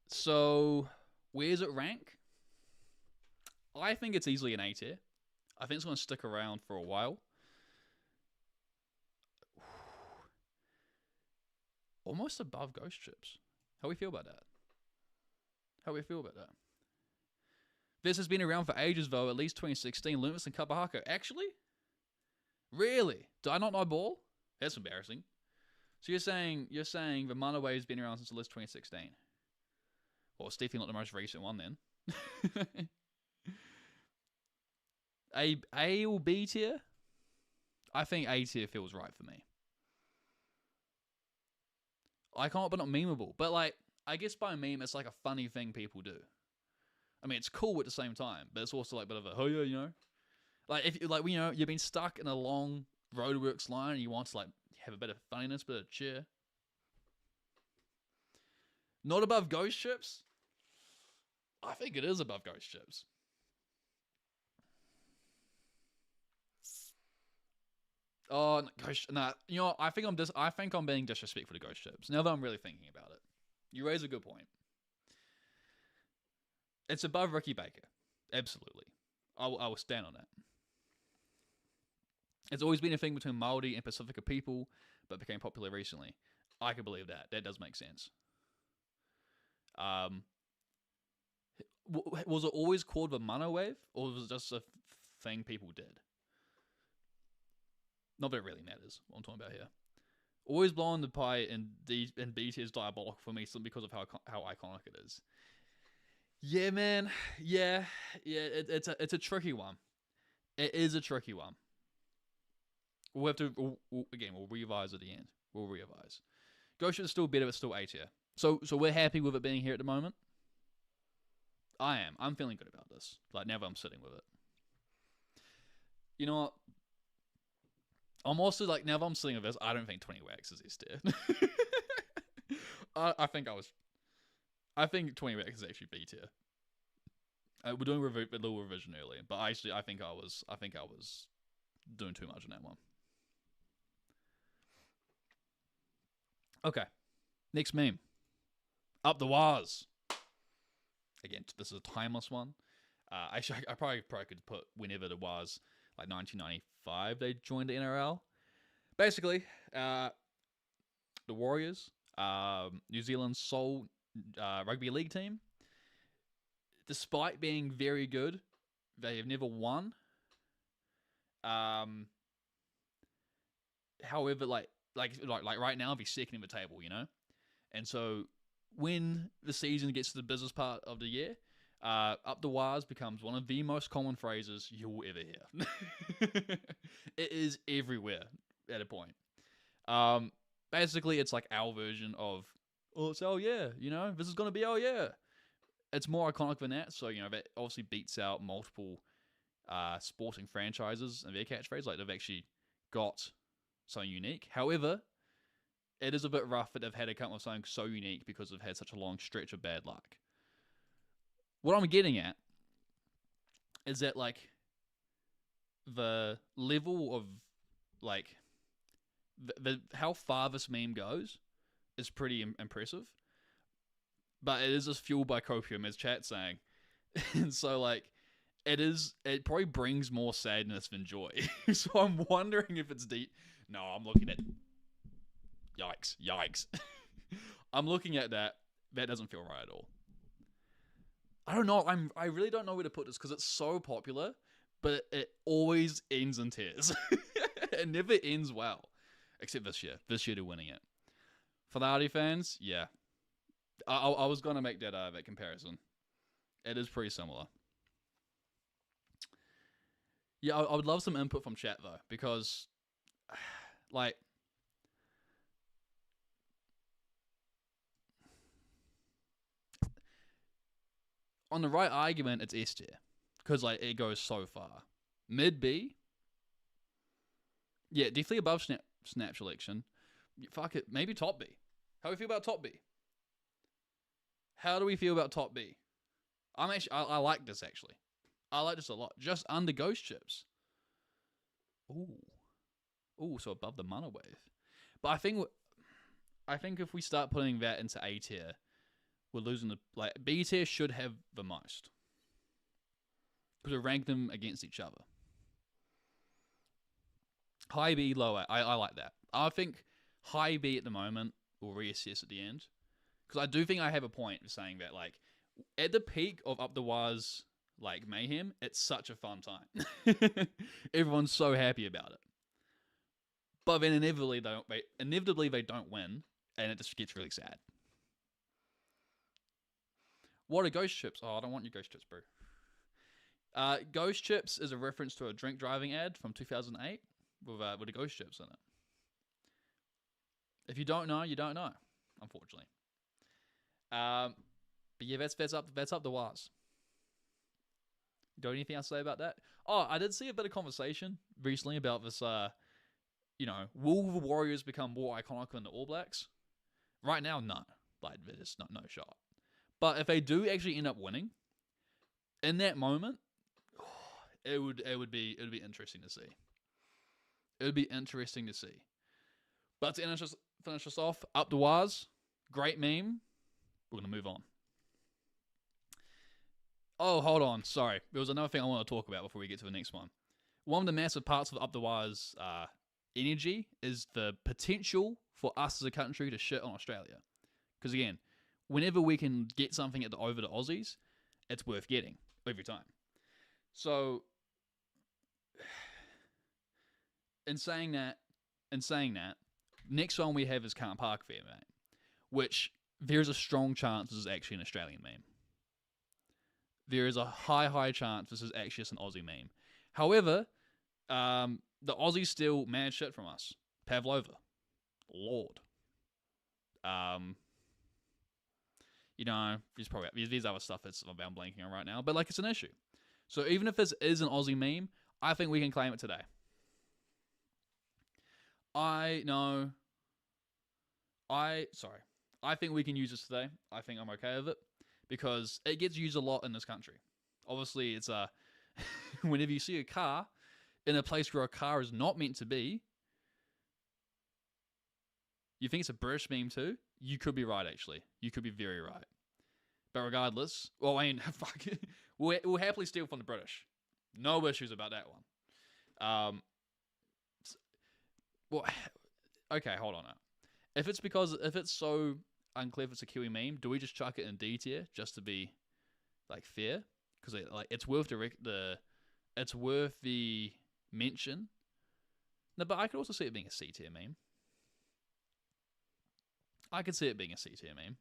So, where's it rank? I think it's easily an A tier. I think it's going to stick around for a while. Almost above Ghost Chips. How do we feel about that? This has been around for ages, though. At least 2016. Loomis and Kapahako. Actually? Really? Did I not know ball? That's embarrassing. So you're saying the mana wave's been around since at least 2016? Well, it's definitely not the most recent one then. A or B tier? I think A tier feels right for me. Iconic but not memeable. But I guess by meme, it's like a funny thing people do. I mean, it's cool at the same time, but it's also like a bit of a, oh yeah, you know? If you know, you've been stuck in a long roadworks line and you want to have a bit of funniness, bit of cheer. Not above Ghost Chips? I think it is above Ghost Chips. Oh, nah. You know, I think I'm being disrespectful to Ghost Chips. Now that I'm really thinking about it, you raise a good point. It's above Ricky Baker, absolutely. I will stand on that. It's always been a thing between Māori and Pacifica people, but became popular recently. I can believe that. That does make sense. Was it always called the mana wave, or was it just a thing people did? Not that it really matters what I'm talking about here. Always blowing the pie in B tier is diabolical for me simply because of how iconic it is. Yeah, man. Yeah. It's a tricky one. It is a tricky one. We'll have to we'll revise at the end. We'll revise. Ghost is still better, but still A tier. So we're happy with it being here at the moment. I am. I'm feeling good about this. Now that I'm sitting with it. You know what? I'm also now that I'm sitting with this, I don't think 20 Wax is S tier. I think 20 Wax is actually B tier. We're doing a little revision earlier, but I think I was doing too much on that one. Okay, next meme. Up the Waz. Again, this is a timeless one. I probably could put whenever the Waz, 1995, they joined the NRL. Basically, the Warriors, New Zealand's sole rugby league team, despite being very good, they have never won. However, like right now, they're second in the table, you know? And so when the season gets to the business part of the year, up the Waz becomes one of the most common phrases you will ever hear. It is everywhere at a point. Basically, it's like our version of, oh, it's oh yeah, you know, this is going to be oh yeah. It's more iconic than that, so, you know, that obviously beats out multiple sporting franchises and their catchphrase. They've actually got something unique. However, it is a bit rough that they've had to come up with something so unique because they've had such a long stretch of bad luck. What I'm getting at is that, the level of, how far this meme goes is pretty impressive. But it is just fueled by copium, as chat's saying. And so, it probably brings more sadness than joy. So I'm wondering if it's deep. No, I'm looking at... Yikes. I'm looking at that. That doesn't feel right at all. I don't know. I really don't know where to put this because it's so popular, but it always ends in tears. It never ends well, except this year. This year they're winning it. For the Artie fans, yeah, I was gonna make that comparison. It is pretty similar. Yeah, I would love some input from chat though, because like. On the right argument, it's S tier. Because, like, it goes so far. Mid B? Yeah, definitely above Snap Selection. Fuck it, maybe top B. How do we feel about top B? How do we feel about top B? I like this, actually. I like this a lot. Just under Ghost Chips. Ooh, so above the Mana Wave. But I think if we start putting that into A tier, we're losing the B tier should have the most because we rank them against each other. High B, low A. I like that. I think high B at the moment. We'll reassess at the end because I do think I have a point of saying that like at the peak of Up the Waz like mayhem, it's such a fun time. Everyone's so happy about it, but then inevitably they don't win, and it just gets really sad. What are Ghost Chips? Oh, I don't want your Ghost Chips, bro. Ghost Chips is a reference to a drink driving ad from 2008 with the Ghost Chips in it. If you don't know, you don't know, unfortunately. But yeah, that's up the Waz. Got anything else to say about that? Oh, I did see a bit of conversation recently about this. Will the Warriors become more iconic than the All Blacks? Right now, no. Like, there's no shot. But if they do actually end up winning, in that moment, it would be interesting to see. It would be interesting to see. But to finish us off, Up the Waz, great meme. We're gonna move on. Oh, hold on. Sorry, there was another thing I want to talk about before we get to the next one. One of the massive parts of Up the Waz energy is the potential for us as a country to shit on Australia. Because again, whenever we can get something over the Aussies, it's worth getting every time. So, in saying that, next one we have is Can't Park Fair, mate, which there's a strong chance this is actually an Australian meme. There is a high chance this is actually just an Aussie meme. However, the Aussies still mad shit from us. Pavlova, Lord. There's other stuff that's I'm blanking on right now, but like it's an issue. So even if this is an Aussie meme, I think we can claim it today. I think we can use this today. I think I'm okay with it because it gets used a lot in this country. Obviously, it's whenever you see a car in a place where a car is not meant to be, you think it's a British meme too? You could be right, actually. You could be very right. But regardless, well, I mean, fuck it. We'll happily steal from the British. No issues about that one. Well, okay, hold on now. If it's so unclear if it's a Kiwi meme, do we just chuck it in D tier just to be like fair? Because it's worth the mention. No, but I could also see it being a C tier meme. I could see it being a C tier meme.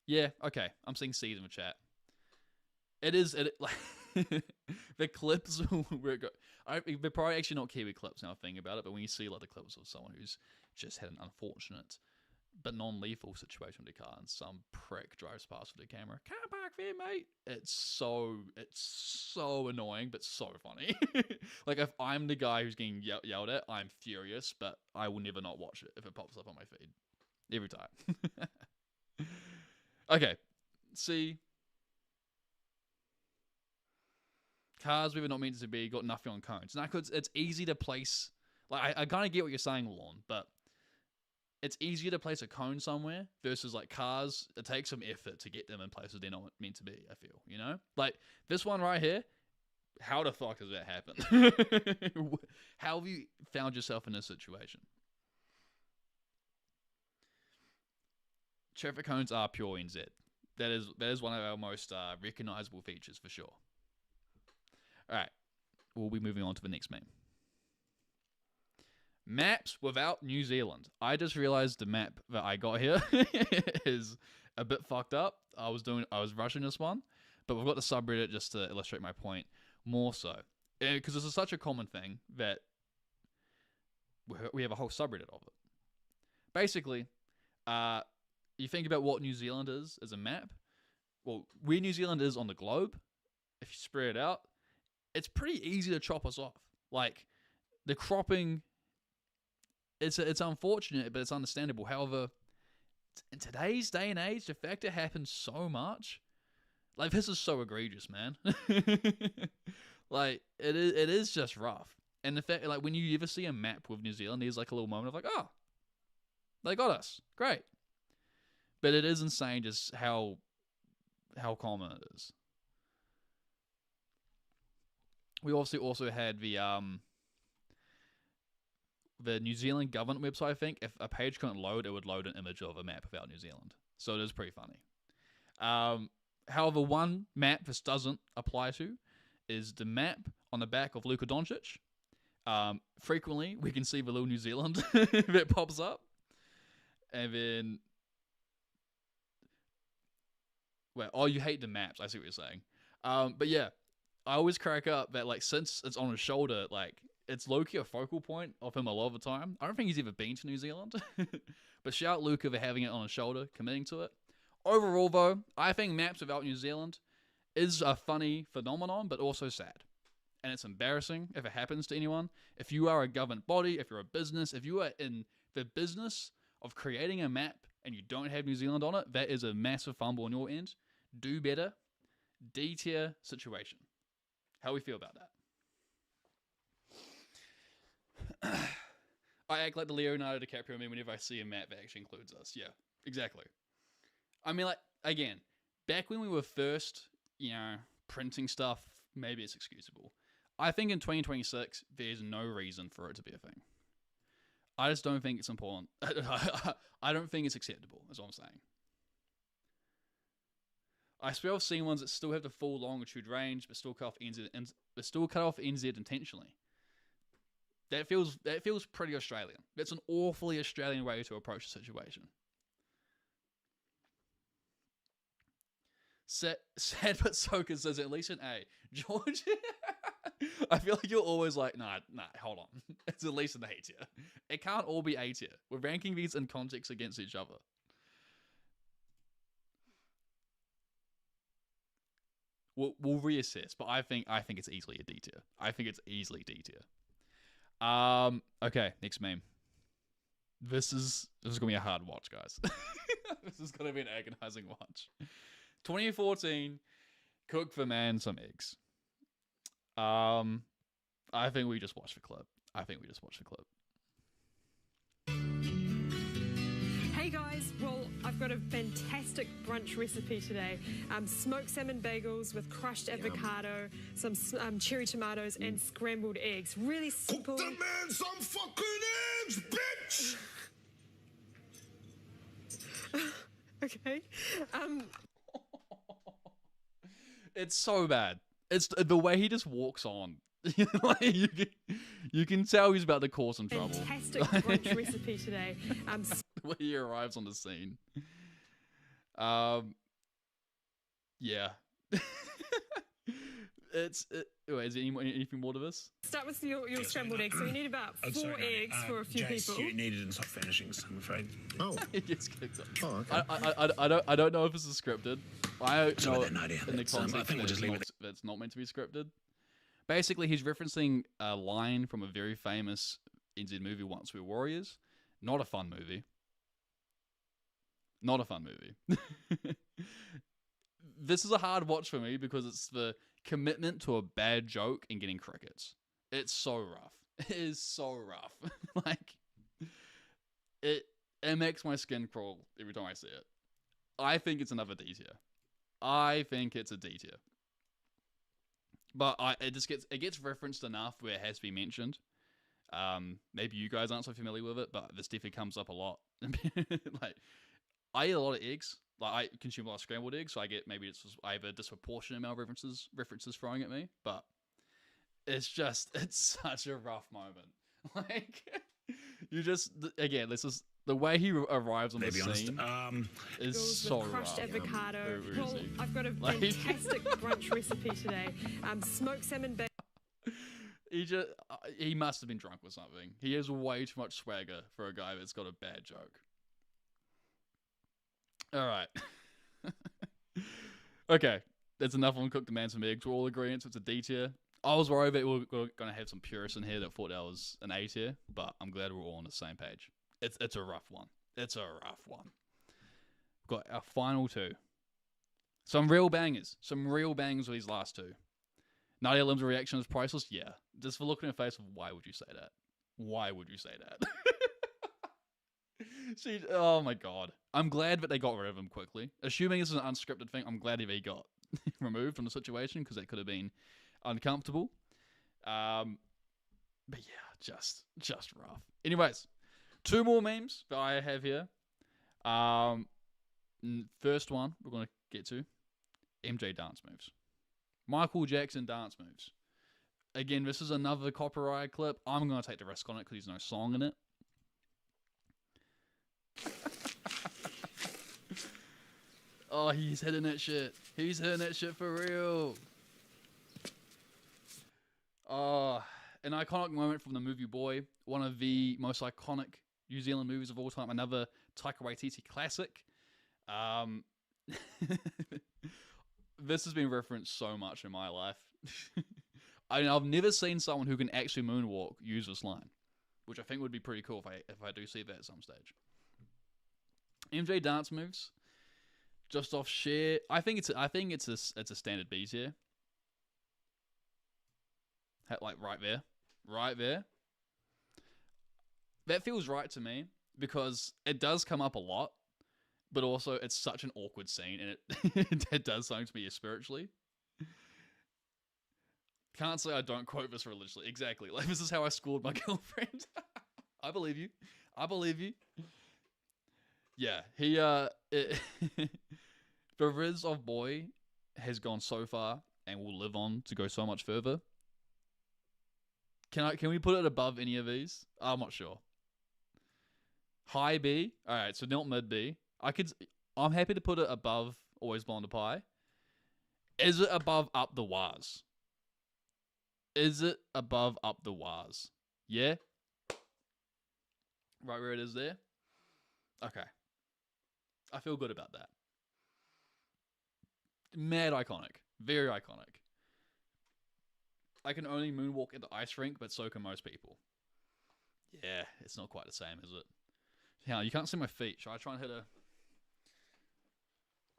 Yeah, okay. I'm seeing C's in the chat. The clips where it go. They're probably actually not Kiwi clips now thinking about it, but when you see like the clips of someone who's just had an unfortunate but non-lethal situation with their car and some prick drives past with their camera, can't park there, mate. It's so annoying, but so funny. Like if I'm the guy who's getting yelled at, I'm furious, but I will never not watch it if it pops up on my feed. Every time. Okay. See. Cars we were not meant to be, got nothing on cones. Now, it's easy to place. Like I kind of get what you're saying, Lorne, but it's easier to place a cone somewhere versus like cars. It takes some effort to get them in places they're not meant to be. I feel, like this one right here. How the fuck does that happen? How have you found yourself in this situation? traffic cones are pure NZ. That is one of our most recognizable features for sure. All right, we'll be moving on to the next meme. Maps without New Zealand. I just realized the map that I got here is a bit fucked up. I was rushing this one, but we've got the subreddit just to illustrate my point more so, because this is such a common thing that we have a whole subreddit of it. Basically, you think about what New Zealand is as a map. Well, where New Zealand is on the globe, if you spread it out, it's pretty easy to chop us off. Like, the cropping, it's unfortunate, but it's understandable. However, in today's day and age, the fact it happens so much, like, this is so egregious, man. Like, it is just rough. And the fact, like, when you ever see a map with New Zealand, there's like a little moment of like, oh, they got us, great. But it is insane just how common it is. We obviously also had the New Zealand government website. I think if a page couldn't load, it would load an image of a map about New Zealand. So it is pretty funny. However, one map this doesn't apply to is the map on the back of Luka Doncic. Frequently, we can see the little New Zealand that pops up. And then... Well, oh, you hate the maps. I see what you're saying. But yeah, I always crack up that, like, since it's on his shoulder, like, it's low-key a focal point of him a lot of the time. I don't think he's ever been to New Zealand. But shout Luka for having it on his shoulder, committing to it. Overall, though, I think maps without New Zealand is a funny phenomenon, but also sad. And it's embarrassing if it happens to anyone. If you are a government body, if you're a business, if you are in the business of creating a map and you don't have New Zealand on it, that is a massive fumble on your end. Do better. D-tier situation. How we feel about that? I act like the Leonardo DiCaprio meme whenever I see a map that actually includes us. Yeah, exactly. I mean, like, again, back when we were first, printing stuff, maybe it's excusable. I think in 2026, there's no reason for it to be a thing. I just don't think it's important. I don't think it's acceptable, is what I'm saying. I swear I've seen ones that still have the full longitude range, but still cut off NZ intentionally. That feels pretty Australian. That's an awfully Australian way to approach the situation. Sad but Soka says at least an A. George, I feel like you're always like, nah, hold on. It's at least an A tier. It can't all be A tier. We're ranking these in context against each other. We'll reassess, but I think it's easily a D tier. I think it's easily D tier. Okay, next meme. This is gonna be a hard watch, guys. This is gonna be an agonizing watch. 2014, cook for man some eggs. I think we just watched the clip. Hey guys, well, I've got a fantastic brunch recipe today. Smoked salmon bagels with crushed avocado, some cherry tomatoes, and scrambled eggs. Really simple. Cook the man some fucking eggs, bitch! Okay. It's so bad. It's the way he just walks on. Like, you can tell he's about to cause some trouble. Fantastic brunch recipe today. The way he arrives on the scene. Yeah. Is there anything more to this? Start with your scrambled eggs. So you need about 4 eggs for a few Jace, people. You needed and stop finishings, I'm afraid. Oh. It gets kicked off. Oh, okay. I don't know if this is scripted. I don't know an idea. in the context I think we'll just leave it. that's not meant to be scripted. Basically, he's referencing a line from a very famous NZ movie, Once We Were Warriors. Not a fun movie. This is a hard watch for me because it's the commitment to a bad joke and getting crickets. It's so rough. It is so rough. Like, it makes my skin crawl every time I see it. I think it's another D tier. I think it's a D tier. But it gets referenced enough where it has to be mentioned. Maybe you guys aren't so familiar with it, but this definitely comes up a lot. Like, I eat a lot of eggs. Like I consume a lot of scrambled eggs, so I get maybe I have a disproportionate amount of references throwing at me, but it's such a rough moment. Like you just again, this is the way he arrives on the scene is so with crushed rough. avocado. Where is Well, he? I've got a Like- fantastic brunch recipe today. Smoked salmon bacon. He must have been drunk or something. He has way too much swagger for a guy that's got a bad joke. All right. Okay, that's enough on Cook the Man some eggs. We're all agreeing it's a D tier. I was worried that we were going to have some purists in here that thought that was an A tier, but I'm glad we're all on the same page. It's a rough one. It's a rough one. We've got our final two. Some real bangers. Some real bangers with these last two. Nadia Lim's reaction is priceless. Yeah. Just for looking in her face of why would you say that? Why would you say that? Oh my god. I'm glad that they got rid of him quickly. Assuming this is an unscripted thing, I'm glad he got removed from the situation because it could have been uncomfortable. But yeah, just rough. Anyways, two more memes that I have here. First one we're going to get to MJ dance moves. Michael Jackson dance moves. Again, this is another copyright clip. I'm going to take the risk on it because there's no song in it. Oh, he's hitting that shit. He's hitting that shit for real. Oh, an iconic moment from the movie Boy. One of the most iconic New Zealand movies of all time. Another Taika Waititi classic. This has been referenced so much in my life. I've never seen someone who can actually moonwalk use this line, which I think would be pretty cool if I do see that at some stage. MJ dance moves, just off sheer. I think it's a standard B tier. Like right there. That feels right to me because it does come up a lot, but also it's such an awkward scene and it does something to me spiritually. Can't say I don't quote this religiously. Exactly. Like this is how I schooled my girlfriend. I believe you. Yeah, the Riz of Boy has gone so far and will live on to go so much further. Can we put it above any of these? I'm not sure. High B. All right, so not mid B. I'm happy to put it above Always Blonde Pie. Is it above Up the Waz? Is it above Up the Waz? Yeah? Right where it is there? Okay. I feel good about that. Mad iconic. Very iconic. I can only moonwalk at the ice rink, but so can most people. Yeah, it's not quite the same, is it? Yeah, you can't see my feet. Should I try and hit a...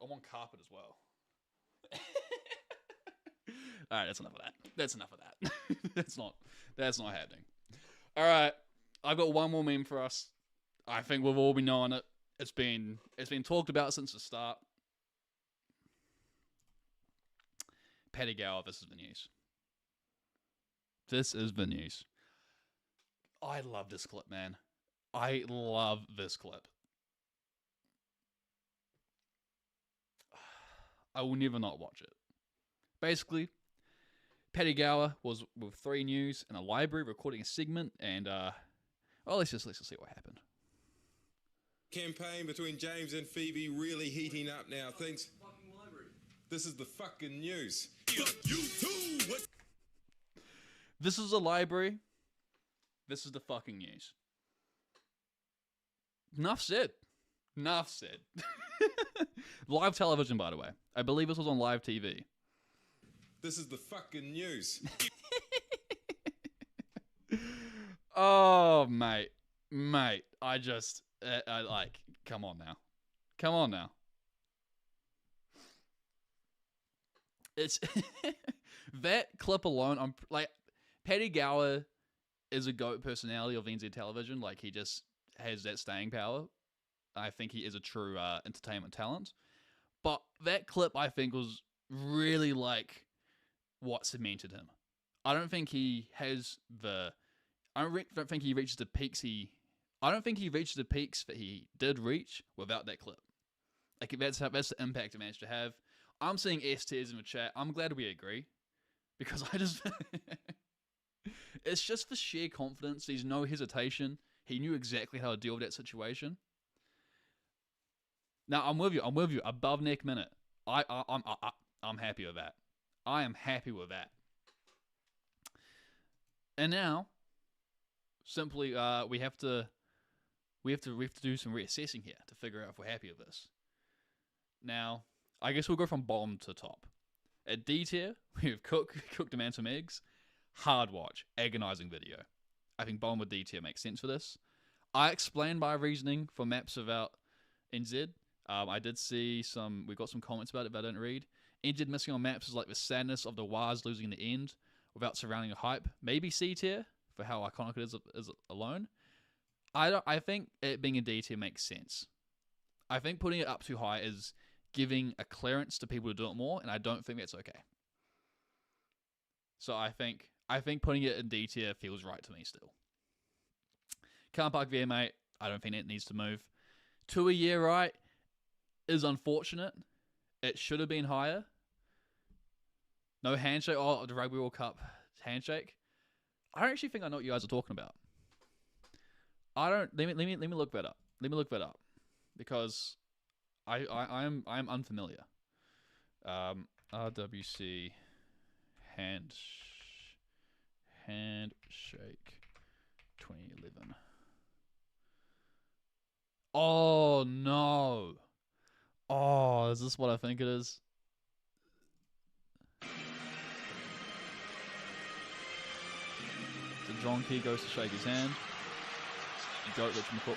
I'm on carpet as well. Alright, that's enough of that. That's not happening. Alright, I've got one more meme for us. I think we've all been knowing it. It's been talked about since the start. Paddy Gower, this is the news. This is the news. I love this clip, man. I love this clip. I will never not watch it. Basically, Paddy Gower was with 3 News in a library recording a segment, and let's just see what happened. Campaign between James and Phoebe really heating up now. Things. This is the fucking news. Fuck you too. What? This is a library. This is the fucking news. Enough said. Live television, by the way. I believe this was on live TV. This is the fucking news. Oh, mate. I like, come on now. It's that clip alone. I'm like, Paddy Gower is a GOAT personality of NZ television. Like, he just has that staying power. I think he is a true entertainment talent. But that clip, I think, was really like what cemented him. I don't think he has the. I don't think he reaches the peaks I don't think he reached the peaks that he did reach without that clip. Like that's the impact it managed to have. I'm seeing S tiers in the chat. I'm glad we agree because I just it's just for sheer confidence. There's no hesitation. He knew exactly how to deal with that situation. Now I'm with you. Above neck minute. I'm happy with that. I am happy with that. And now, simply, we have to do some reassessing here to figure out if we're happy with this. Now, I guess we'll go from bottom to top. At D tier, we have cooked a man some eggs. Hard watch, agonizing video. I think bottom of D tier makes sense for this. I explained my reasoning for maps about NZ. I did see we got some comments about it, but I didn't read. NZ missing on maps is like the sadness of the Wars losing in the end without surrounding a hype. Maybe C tier for how iconic it is alone. I think it being a D tier makes sense. I think putting it up too high is giving a clearance to people to do it more, and I don't think that's okay. So I think putting it in D tier feels right to me still. Car Park VMA, I don't think it needs to move. 2 a year, right, is unfortunate. It should have been higher. No handshake. Oh, the Rugby World Cup handshake. I don't actually think I know what you guys are talking about. I don't. Let me look that up. Let me look that up because I'm unfamiliar. RWC handshake 2011. Oh no. Oh, is this what I think it is? So John Key goes to shake his hand. Goat Rich McCool.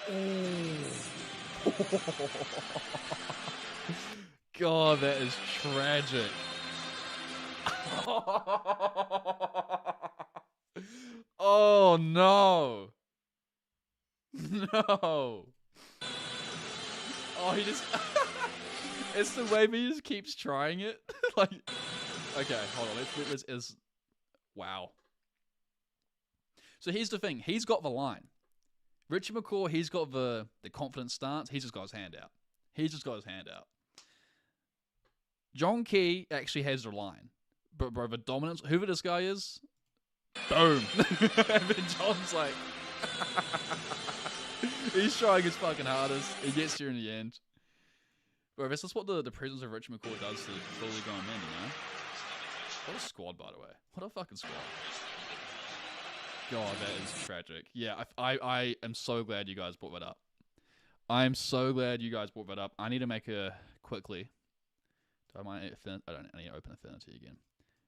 Oh. God, that is tragic. Oh no. No. Oh, he just... It's the way he just keeps trying it. Like... Okay, hold on. Let's... Wow. So here's the thing. He's got the line. Richie McCaw, he's got the confident stance. He's just got his hand out. John Key actually has the line. But bro, the dominance... Whoever this guy is... Boom. And then John's like... He's trying his fucking hardest. He gets here in the end. Bro, this is what the presence of Richard McCaw does to fully go in, you know? What a squad, by the way. What a fucking squad. God, that is tragic. Yeah, I am so glad you guys brought that up. I am so glad you guys brought that up. I need to make a quickly. I need to open Affinity again.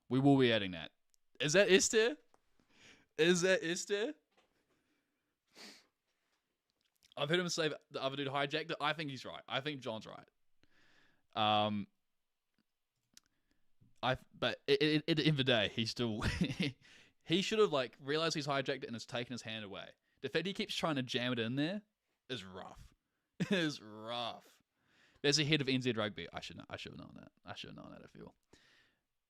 We will be adding that. Is that S tier? Is that S tier? I've heard him say that the other dude hijacked it. I think he's right. I think John's right. But at the end of the day, he's still he should have like realized he's hijacked it and has taken his hand away. The fact he keeps trying to jam it in there is rough. It is rough. There's the head of NZ Rugby. I should have known that. I feel.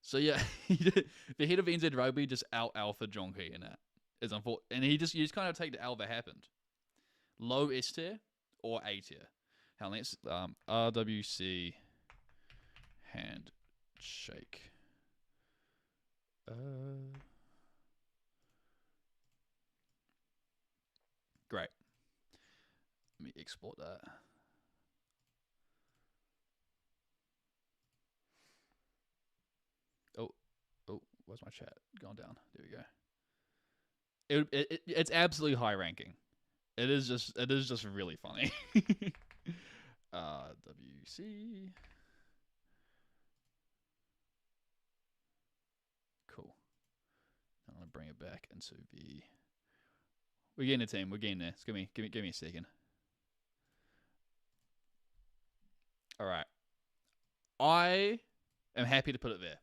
So yeah, the head of NZ Rugby just out alpha John Key in that is unfortunate, and you just kind of take the L that happened. Low S tier or A tier? How let's RWC handshake. Great. Let me export that. Oh, where's my chat? Gone down. There we go. It's absolutely high ranking. It is just really funny. WC. Cool. I'm gonna bring it back into the. We're getting a team. We're getting there. Just give me a second. All right. I am happy to put it there,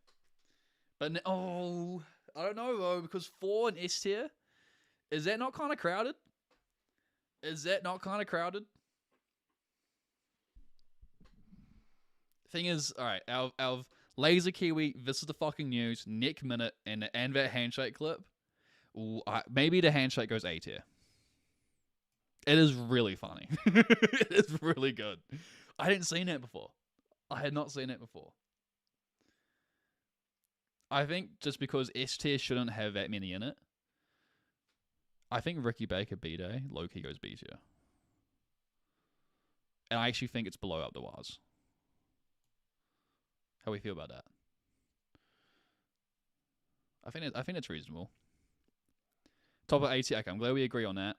but I don't know though because 4 in S tier. Is that not kind of crowded? Thing is, alright, out of Laser Kiwi, this is the fucking news, Nick Minute, and that handshake clip, maybe the handshake goes A tier. It is really funny. It is really good. I hadn't seen it before. I had not seen it before. I think just because S tier shouldn't have that many in it, I think Ricky Baker B-Day, low-key goes B tier. And I actually think it's below Up the Waz. How we feel about that? I think it's reasonable. Top of 80, okay, I'm glad we agree on that.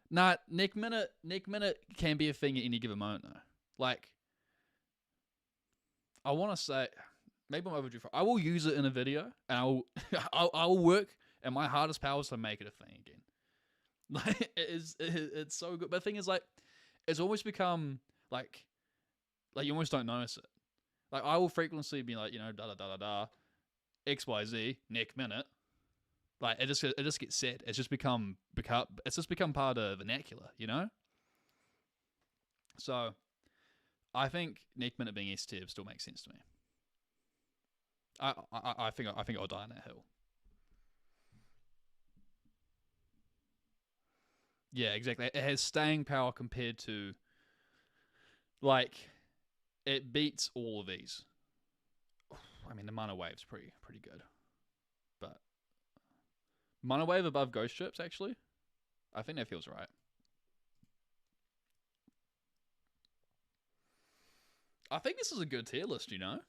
Nah, Nick Minute can be a thing at any given moment though. Like, I want to say, maybe I'm overdue for. I will use it in a video, and I will work at my hardest powers to make it a thing again. Like, it's so good. But the thing is, like, it's almost become like you almost don't notice it. Like, I will frequently be like, da da da da da, XYZ Nick Minute. Like, it just gets said. It's just become part of vernacular, you know. So, I think Nick Minute being S tier still makes sense to me. I think I'll die on that hill. Yeah, exactly. It has staying power compared to, like, it beats all of these. I mean, the Mana Wave's pretty good, but Mana Wave above Ghost Ships, actually, I think that feels right. I think this is a good tier list, you know?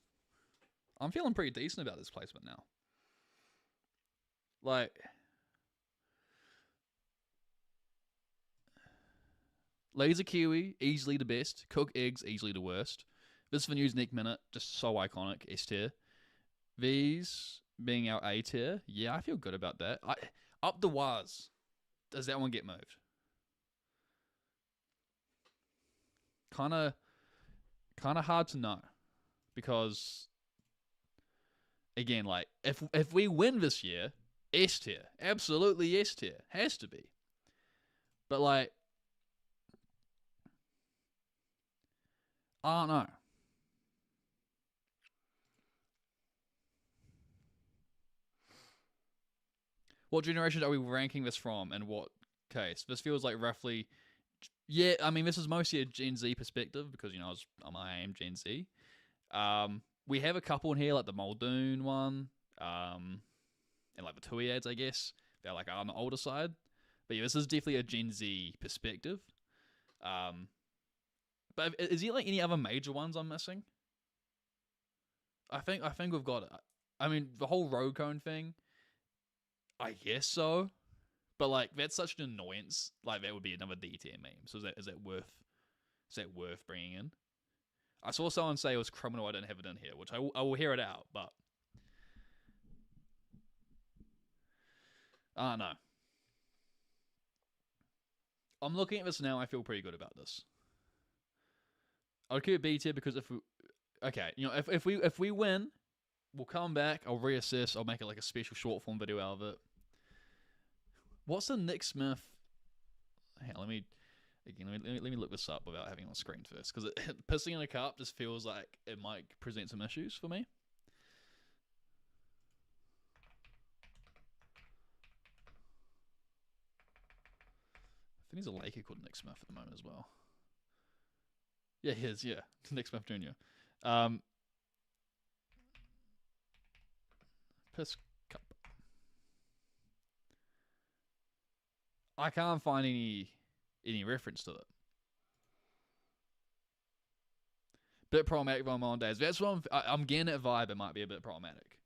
I'm feeling pretty decent about this placement now. Like, Laser Kiwi, easily the best. Cook Eggs, easily the worst. This Venue's Nick Minute, just so iconic, S tier. These being our A tier, yeah, I feel good about that. Up the Waz, does that one get moved? Kind of hard to know, because again, like, if we win this year, S tier, absolutely S tier, has to be. But like, I don't know. What generation are we ranking this from, and what case? This feels like roughly, yeah. I mean, this is mostly a Gen Z perspective because I am Gen Z. We have a couple in here, like the Muldoon one, and like the Tui ads, I guess. They're like on the older side. But yeah, this is definitely a Gen Z perspective. But is there like any other major ones I'm missing? I think we've got it. I mean, the whole road cone thing, I guess so. But like, that's such an annoyance. Like, that would be another D tier meme. So is that worth bringing in? I saw someone say it was criminal I didn't have it in here, which I will hear it out, but I don't know. I'm looking at this now, I feel pretty good about this. I'll keep it B tier because if we win, we'll come back, I'll reassess, I'll make it like a special short form video out of it. What's the Nick Smith? Hang on, let me look this up without having it on screen first, because pissing in a cup just feels like it might present some issues for me. I think he's a Laker called Nick Smith at the moment as well. Yeah, he is, yeah. Nick Smith Jr. Piss cup. I can't find any reference to it. Bit problematic on my own days. That's what I'm getting that vibe. It might be a bit problematic.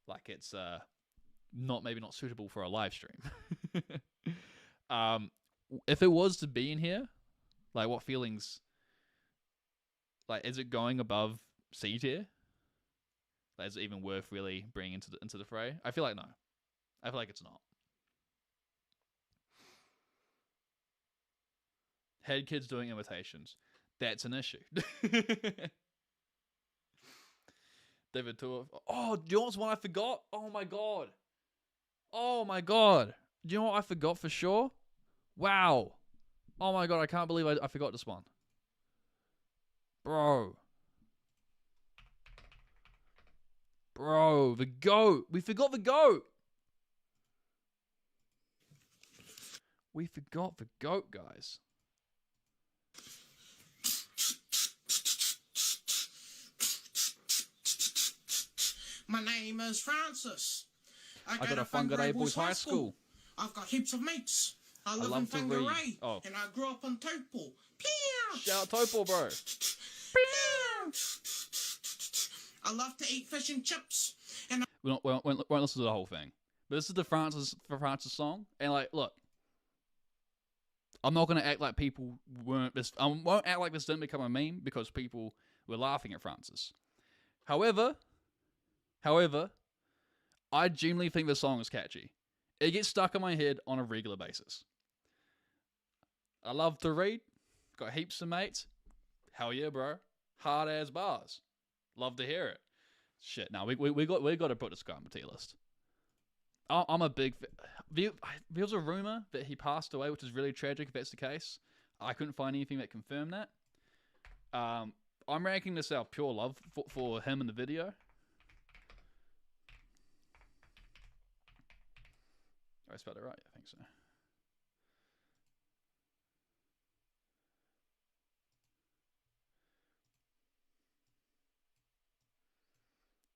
Like, it's not suitable for a live stream. If it was to be in here, like, what feelings? Like, is it going above C tier? Like, is it even worth really bringing into the fray? I feel like no. I feel like it's not. Head kids doing imitations. That's an issue. David Tour. Oh, do you know what's one I forgot? Oh my god. Do you know what I forgot for sure? Wow. Oh my god, I can't believe I forgot this one. Bro, the GOAT. We forgot the GOAT. We forgot the goat, guys. My name is Francis. I got a Whangarei Boys High School. I've got heaps of mates. I live in love to read. Whangarei, Oh. and I grew up in Taupo. Pew! Shout out Topo, bro. Pew! I love to eat fish and chips, and We won't listen to the whole thing. But this is the Francis song, and like, look, I'm not gonna act like people weren't this. I won't act like this didn't become a meme because people were laughing at Francis. However, I genuinely think the song is catchy. It gets stuck in my head on a regular basis. I love to read. Got heaps of mates. Hell yeah, bro. Hard ass bars. Love to hear it. Shit, now we got to put this guy on the tier list. I'm a big. There was a rumor that he passed away, which is really tragic if that's the case. I couldn't find anything that confirmed that. I'm ranking this out pure love for him in the video. I spelled it right. I think so.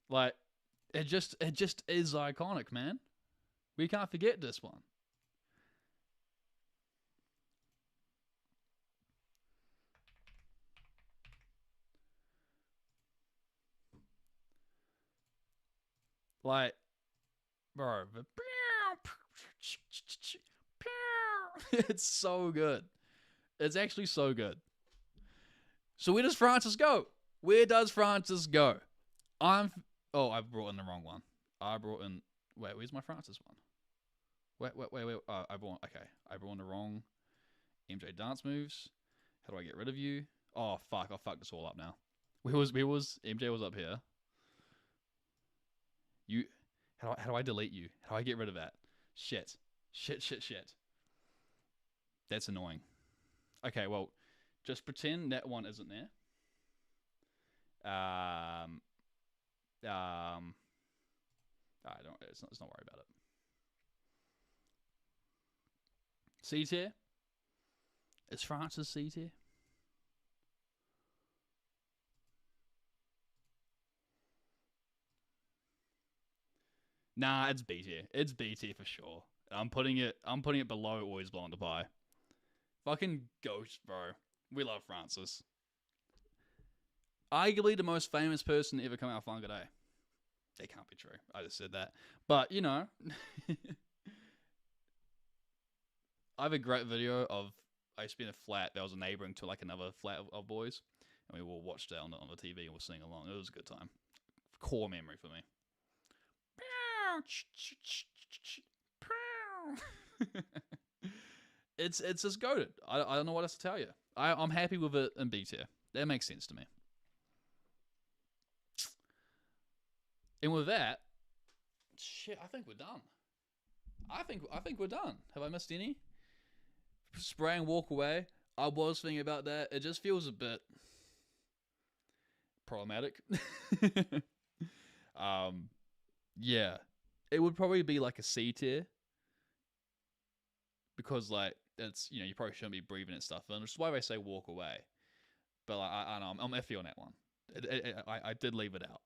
Like, it just is iconic, man. We can't forget this one. Like, bro, it's so good. It's actually so good. So where does Francis go? Where does Francis go? I brought in the wrong one. I brought in. Wait, where's my Francis one? Wait. I brought in the wrong MJ dance moves. How do I get rid of you? Oh fuck! I fucked this all up now. Where was MJ was up here. You. How do I delete you? How do I get rid of that? Shit. That's annoying. Okay, well, just pretend that one isn't there. I don't. Let's not worry about it. C tier. Is Francis C tier? Nah, it's B tier. It's B tier for sure. I'm putting it below Always Blonde to Pie. Fucking ghost, bro. We love Francis. Arguably the most famous person to ever come out of Whangarei. It can't be true. I just said that. But, you know. I have a great video of, I used to be in a flat that was neighboring to like another flat of boys. And we all watched it on the TV and we'll sing along. It was a good time. Core memory for me. It's just goated. I don't know what else to tell you. I'm happy with it in B tier. That makes sense to me. And with that, shit, I think we're done. I think we're done. Have I missed any? Spray and walk away. I was thinking about that. It just feels a bit problematic. Yeah. It would probably be like a C tier. Because like it's, you know, you probably shouldn't be breathing and stuff. And that's why they say walk away. But like, I know I'm iffy on that one. I did leave it out.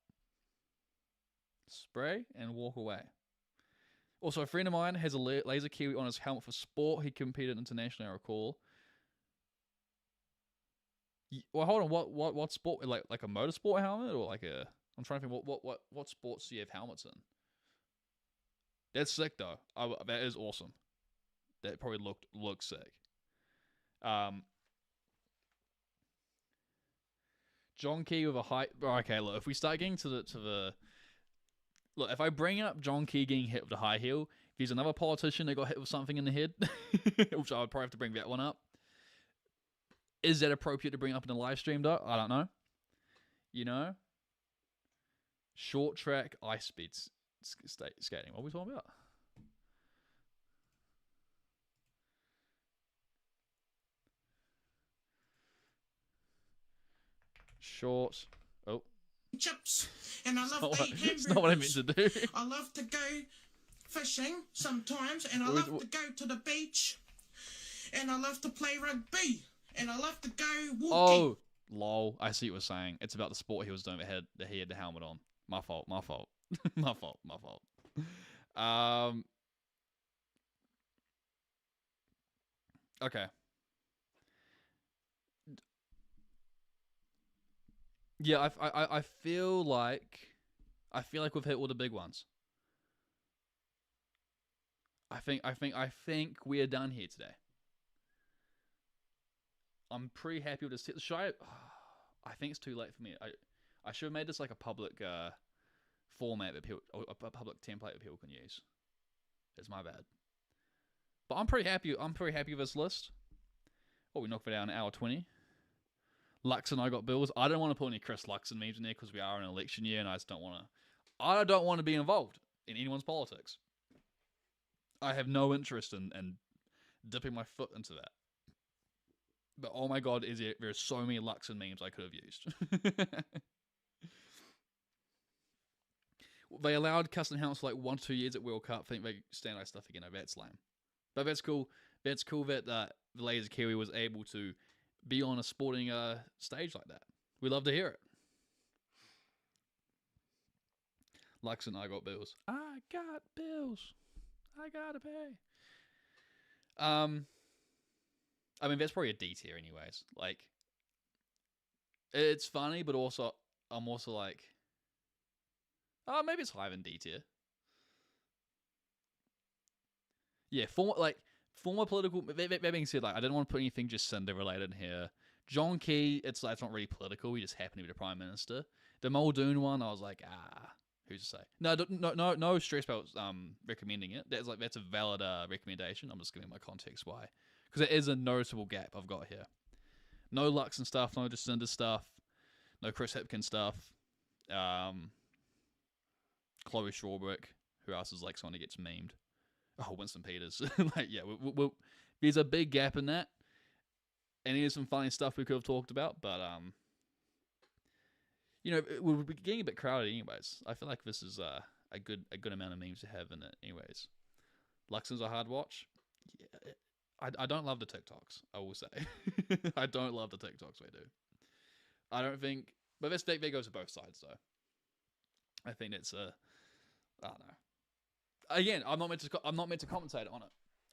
Spray and walk away. Also, a friend of mine has a laser Kiwi on his helmet for sport. He competed internationally, I recall. Well, hold on. What sport? Like a motorsport helmet or like a? I'm trying to think. What sports do you have helmets in? That's sick though. That is awesome. That probably looked sick. John Key with a high. Okay, look. If we start getting to the look, if I bring up John Key getting hit with a high heel, if he's another politician that got hit with something in the head, which I would probably have to bring that one up. Is that appropriate to bring up in a live stream though? I don't know. You know? Short track ice speed skating. What are we talking about? Short. Oh. Chips, and I love to eat hamburgers. It's not what I meant to do. I love to go fishing sometimes, and I love to go to the beach and I love to play rugby, and I love to go walking. Oh, lol. I see what you're saying. It's about the sport he was doing that he had the helmet on. My fault. My fault. my fault. My fault. Okay. Yeah, I feel like we've hit all the big ones. I think we are done here today. I'm pretty happy with this. Should I think it's too late for me. I should have made this like a public format that people, or a public template that people can use. It's my bad. But I'm pretty happy. I'm pretty happy with this list. Oh, we knocked it out an hour 20. Lux and I got bills. I don't want to put any Chris Luxon memes in there because we are in an election year, and I don't want to be involved in anyone's politics. I have no interest in dipping my foot into that. But oh my god, there's so many Luxon memes I could have used. They allowed custom helmets for like 1 to 2 years at World Cup. I think they standardized stuff again. That's lame. But that's cool. That's cool that the Laser Kiwi was able to be on a sporting stage like that. We love to hear it. Luxon, I got bills. I got bills. I gotta pay. I mean, that's probably a D tier anyways. Like, it's funny, but also, I'm also like, oh, maybe it's higher than D tier. Yeah, former political. That being said, like, I didn't want to put anything just Cinder related in here. John Key, it's not really political. He just happened to be the prime minister. The Muldoon one, I was like, who's to say? No stress about recommending it. That's a valid recommendation. I'm just giving my context why, because it is a noticeable gap I've got here. No Lux and stuff. No Jacinda stuff. No Chris Hipkins stuff. Chloe Strawbrook. Who else is like someone who gets memed? Oh, Winston Peters. Like, yeah, there's a big gap in that. And here's some funny stuff we could have talked about, but you know, we're getting a bit crowded anyways. I feel like this is a good amount of memes to have in it anyways. Luxon's a hard watch. Yeah, I don't love the TikToks, I will say. I don't love the TikToks we do. I don't think, but that goes to both sides though. I think it's I don't know. Again, I'm not meant to commentate on it.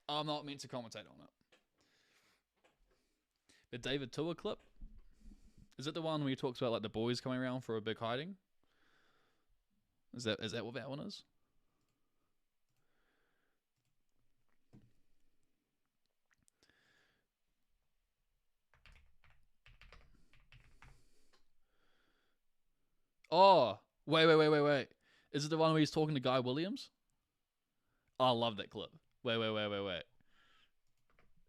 I'm not meant to commentate on it. The David Tua clip? Is it the one where he talks about like the boys coming around for a big hiding? Is that what that one is? Oh, wait. Is it the one where he's talking to Guy Williams? Oh, I love that clip. Wait.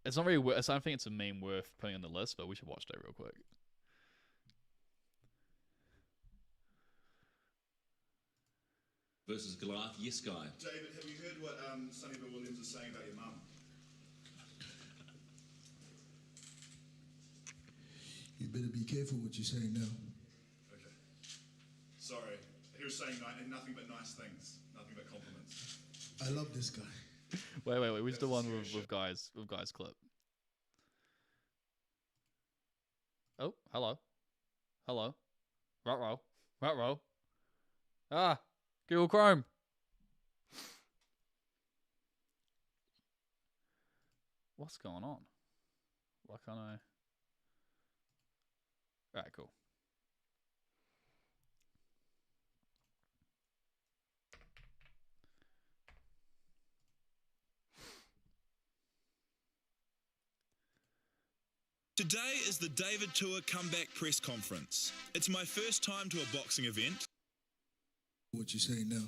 It's not really. I don't think it's a meme worth putting on the list, but we should watch that real quick. Versus Goliath, yes, Guy. David, have you heard what Sonny Bill Williams is saying about your mum? You better be careful what you're saying now. Okay. Sorry. He was saying nothing but nice things. Nothing but compliments. I love this guy. Wait. Who's the one with guys clip? Oh, hello. Ruh-roh. Ah, Google Chrome. What's going on? Why can't I? Alright, cool. Today is the David Tua comeback press conference. It's my first time to a boxing event. What you saying now?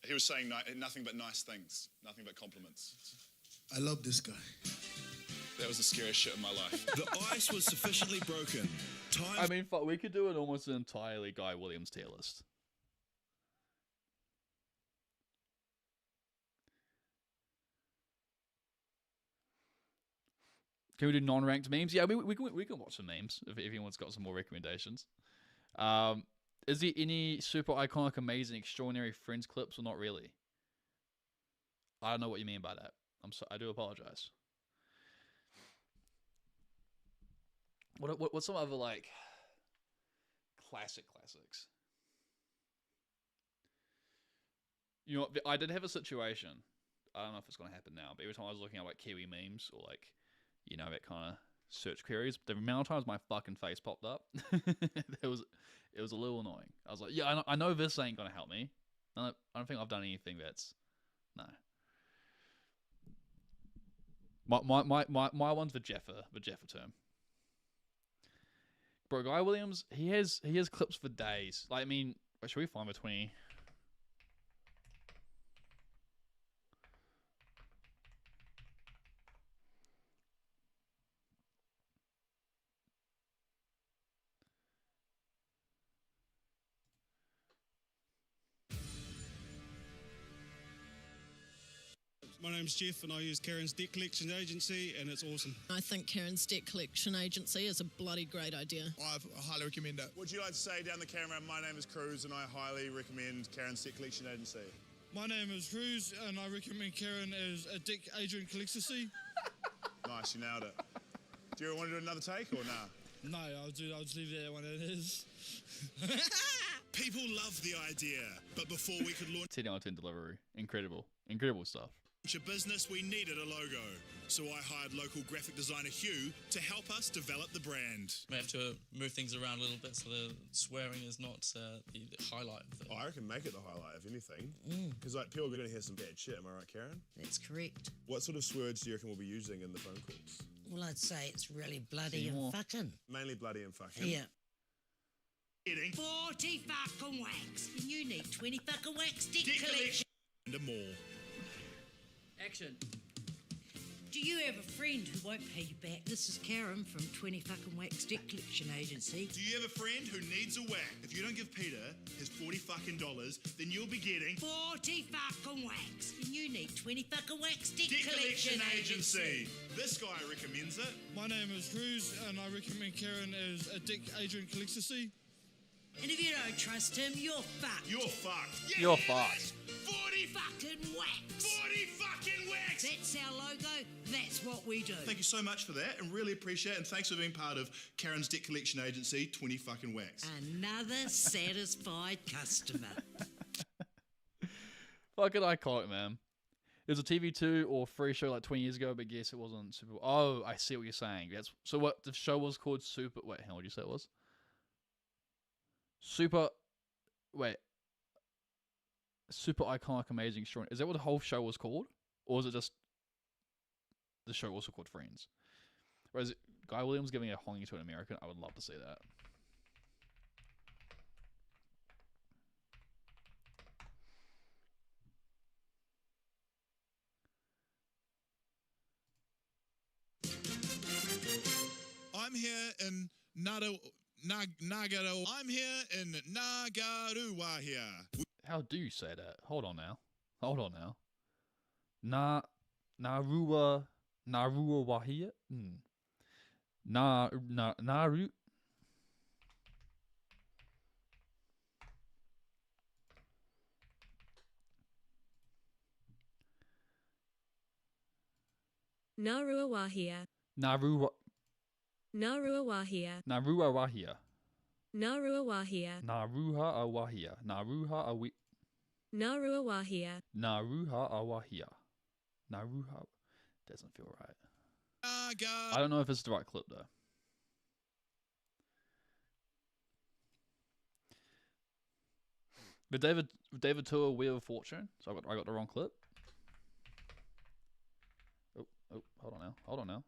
He was saying nothing but nice things. Nothing but compliments. I love this guy. That was the scariest shit of my life. The ice was sufficiently broken. I mean, fuck, we could do an almost entirely Guy Williams tier list. Can we do non-ranked memes? Yeah, we can watch some memes if anyone's got some more recommendations. Is there any super iconic, amazing, extraordinary Friends clips or not really? I don't know what you mean by that. I do apologize. What's some other like classics? You know, I did have a situation. I don't know if it's going to happen now, but every time I was looking at like Kiwi memes or like, you know, that kind of search queries, the amount of times my fucking face popped up, it was a little annoying. I was like, yeah, I know this ain't going to help me. I don't think I've done anything that's no. My one's the Jeffer term. Bro, Guy Williams, he has clips for days. Like, I mean, should we find the 20? My name's Jeff and I use Karen's Debt Collection Agency and it's awesome. I think Karen's Debt Collection Agency is a bloody great idea. I highly recommend it. Would you like to say down the camera, my name is Cruz and I highly recommend Karen's Debt Collection Agency? My name is Cruz and I recommend Karen as a Debt Agent Collectancy. Nice, you nailed it. Do you want to do another take or nah? No, I'll just leave that one as it is. People love the idea, but before we could launch 10 out of 10 delivery. Incredible stuff. a business, we needed a logo. So I hired local graphic designer Hugh to help us develop the brand. We have to move things around a little bit so the swearing is not the highlight of the... I reckon make it the highlight, if anything. Because like people are going to hear some bad shit, am I right, Karen? That's correct. What sort of words do you reckon we'll be using in the phone calls? Well, I'd say it's really bloody and fucking. Mainly bloody and fucking? Yeah. Getting 40 fucking wax. And you need 20 fucking wax dick collection. And more. Action. Do you have a friend who won't pay you back? This is Karen from 20 fucking wax dick collection agency. Do you have a friend who needs a whack? If you don't give Peter his 40 fucking dollars, then you'll be getting 40 fucking wax. And you need 20 fucking wax dick collection agency. This guy recommends it. My name is Cruz and I recommend Karen as a Debt Agent Collectancy. And if you don't trust him, you're fucked. You're fucked. Yeah. You're fucked. 40 fucking wax. 40 fucking wax. That's our logo. That's what we do. Thank you so much for that and really appreciate it. And thanks for being part of Karen's Debt Collection Agency, 20 fucking wax. Another satisfied customer. Fucking iconic, man. It was a TV2 or free show like 20 years ago, but guess it wasn't super... Oh, I see what you're saying. So what the show was called Super... Wait, how would you say it was? Super iconic, amazing, strong. Is that what the whole show was called, or is it just the show also called Friends? Whereas Guy Williams giving a hongy to an American, I would love to see that. I'm here in Nagaro. I'm here in Nagarua here. How do you say that? Hold on now. Narua Wahia? Naru. Narua Wahia. Narua Wahia. Narua Wahia. Narua Wahia. Naruha Awahia. Naruha Awi. Narua Wahia. Naruha Awahia. Naruha. Doesn't feel right. I don't know if it's the right clip though. But David Tour, Wheel of Fortune. So I got the wrong clip. Oh, hold on now.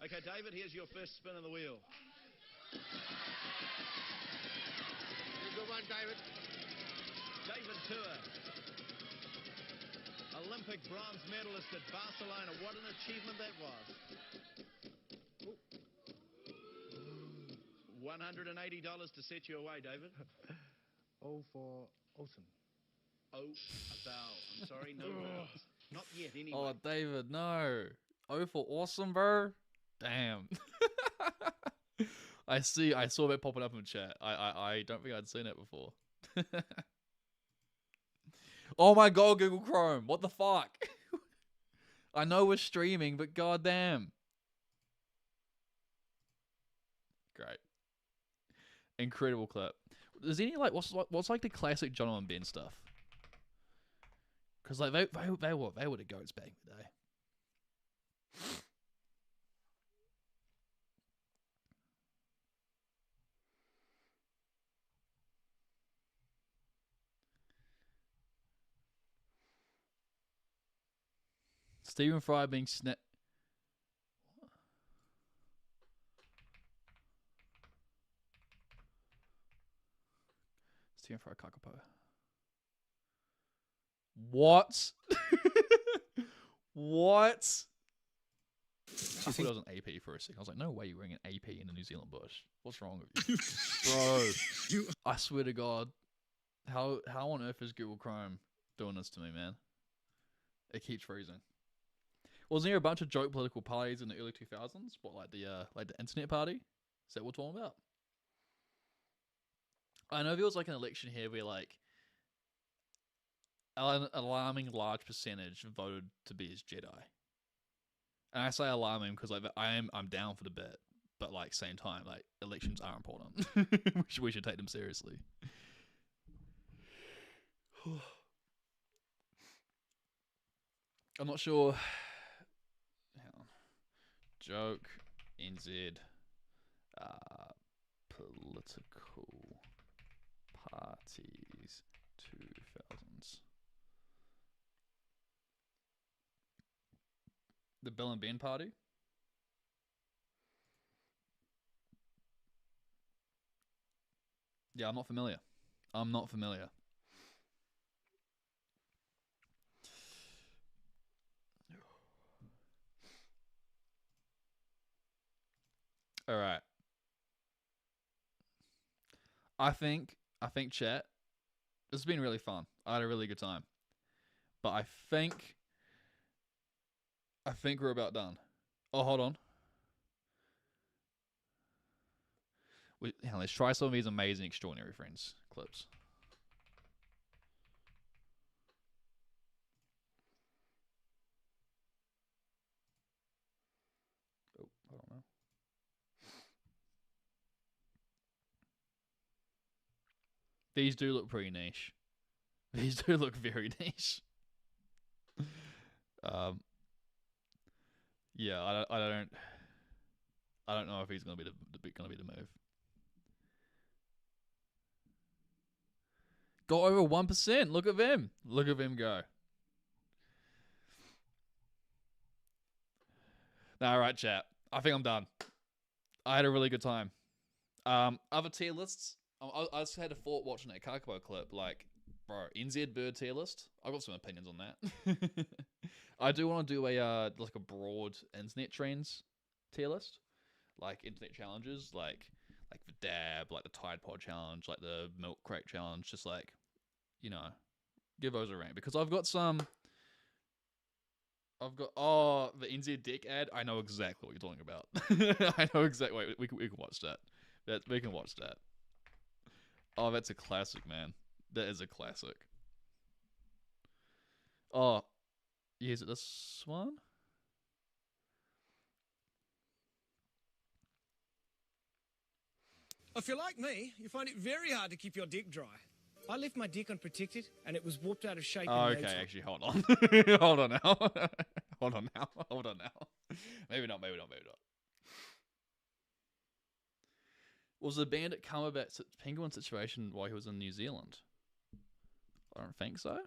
Okay, David, here's your first spin of the wheel. Good one, David. David Tour, Olympic bronze medalist at Barcelona. What an achievement that was. $180 to set you away, David. Oh, for awesome. Oh, a vowel. I'm sorry, no vowels. Not yet, anyway. Oh, David, no. Oh, for awesome, bro. Damn. I saw that popping up in chat. I don't think I'd seen it before. Oh my god, Google Chrome. What the fuck? I know we're streaming, but goddamn. Great. Incredible clip. Is any like what's like the classic John and Ben stuff? Because like they were the goats back in the day. Stephen Fry being snapped. Stephen Fry Kakapo. What? What? I thought it was an AP for a second. I was like, no way you're wearing an AP in the New Zealand bush. What's wrong with you? Bro. I swear to God. How on earth is Google Chrome doing this to me, man? It keeps freezing. Wasn't there a bunch of joke political parties in the early 2000s? What, like the internet party? Is that what we're talking about? I know there was like an election here where like an alarming large percentage voted to be as Jedi. And I say alarming because like I'm down for the bit, but like same time, like elections are important. we should take them seriously. I'm not sure. Hang on. Joke NZ political parties 2000s. The Bill and Ben party. Yeah, I'm not familiar. All right. I think chat. This has been really fun. I had a really good time. But I think we're about done. Oh, hold on. Let's try some of these amazing, extraordinary friends clips. Oh, I don't know. These do look pretty niche. These do look very niche. Yeah, I don't know if he's gonna be the move. Got over 1%. Look at him. Look at him go. All right, chat. I think I'm done. I had a really good time. Other tier lists. I just had a thought watching that Kakapo clip. Like, bro, NZ bird tier list. I've got some opinions on that. I do want to do a like a broad internet trends tier list, like internet challenges, like the dab, like the Tide Pod challenge, like the milk crate challenge. Just like, you know, give those a rank because I've got the NZ deck ad. I know exactly what you're talking about. I know exactly. Wait, we can watch that. We can watch that. Oh, that's a classic, man. That is a classic. Oh, yeah, is it this one? If you're like me, you find it very hard to keep your dick dry. I left my dick unprotected, and it was warped out of shape. Oh, okay, actually, hold on. Hold on now. Hold on now. Maybe not. Was the bandit Cumberbatch penguin situation while he was in New Zealand? I don't think so. How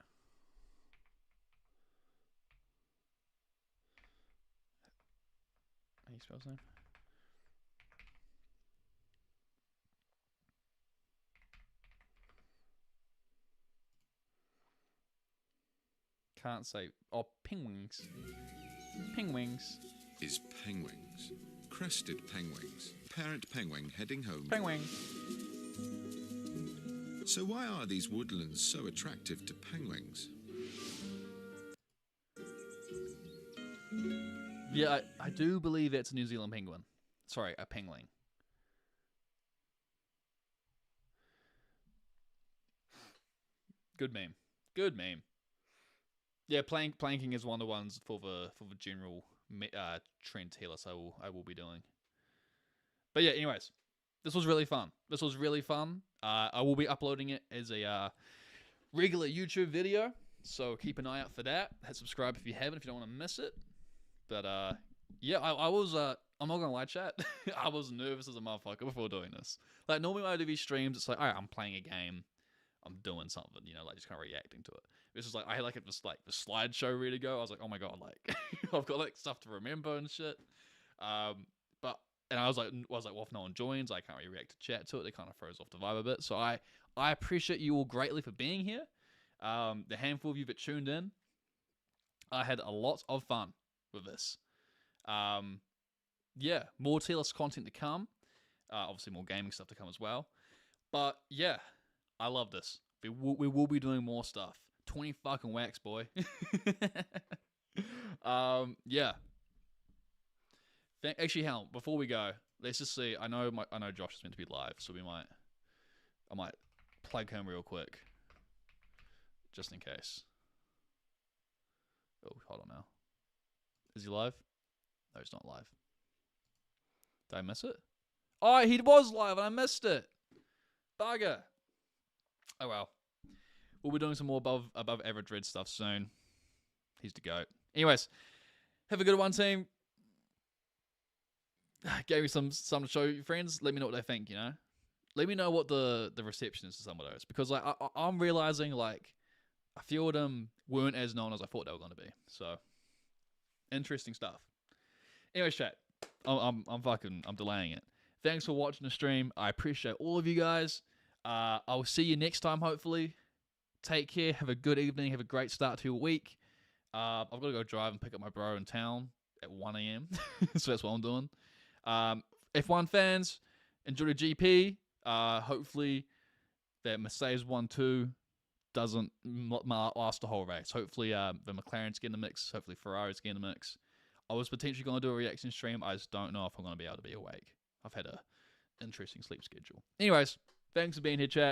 do you spell his name? Can't say. Oh, penguins. Penguins. Is penguins. Crested penguins. Parent penguin heading home. Penguin. So why are these woodlands so attractive to penguins? Yeah, I do believe it's a New Zealand penguin. Sorry, a penguin. Good meme. Good meme. Yeah, planking is one of the ones for the general trend tier list I will be doing. But yeah, anyways, this was really fun. I will be uploading it as a regular YouTube video, so keep an eye out for that. Hit subscribe if you haven't, if you don't want to miss it. But yeah, I was I'm not gonna lie, chat. I was nervous as a motherfucker before doing this. Like normally when I do these streams, it's like, alright, I'm playing a game, I'm doing something, you know, like just kind of reacting to it. This is like I had like the slideshow ready to go. I was like, oh my god, like I've got like stuff to remember and shit. And I was like, well, if no one joins, I can't really react to chat to it. It kind of throws off the vibe a bit. So I appreciate you all greatly for being here. The handful of you that tuned in, I had a lot of fun with this. Yeah, more tier list content to come. Obviously, more gaming stuff to come as well. But yeah, I love this. We will be doing more stuff. 20 fucking wax, boy. Yeah. Actually, hell, before we go, let's just see. I know Josh is meant to be live, so I might plug him real quick, just in case. Oh, hold on now. Is he live? No, he's not live. Did I miss it? Oh, he was live and I missed it. Bugger. Oh well. We'll be doing some more above average red stuff soon. He's the GOAT. Anyways, have a good one, team. Gave me some to show your friends. Let me know what they think, you know? Let me know what the reception is to some of those. Because like I'm realizing like a few of them weren't as known as I thought they were going to be. So interesting stuff. Anyways, chat. I'm delaying it. Thanks for watching the stream. I appreciate all of you guys. I'll see you next time, hopefully. Take care. Have a good evening. Have a great start to your week. I've got to go drive and pick up my bro in town at 1 a.m. So that's what I'm doing. F1 fans, enjoy the GP. Hopefully that Mercedes 1-2 doesn't last the whole race. Hopefully the McLaren's getting the mix. Hopefully Ferrari's getting the mix. I was potentially going to do a reaction stream. I just don't know if I'm going to be able to be awake. I've had a interesting sleep schedule. Anyways, thanks for being here, chat.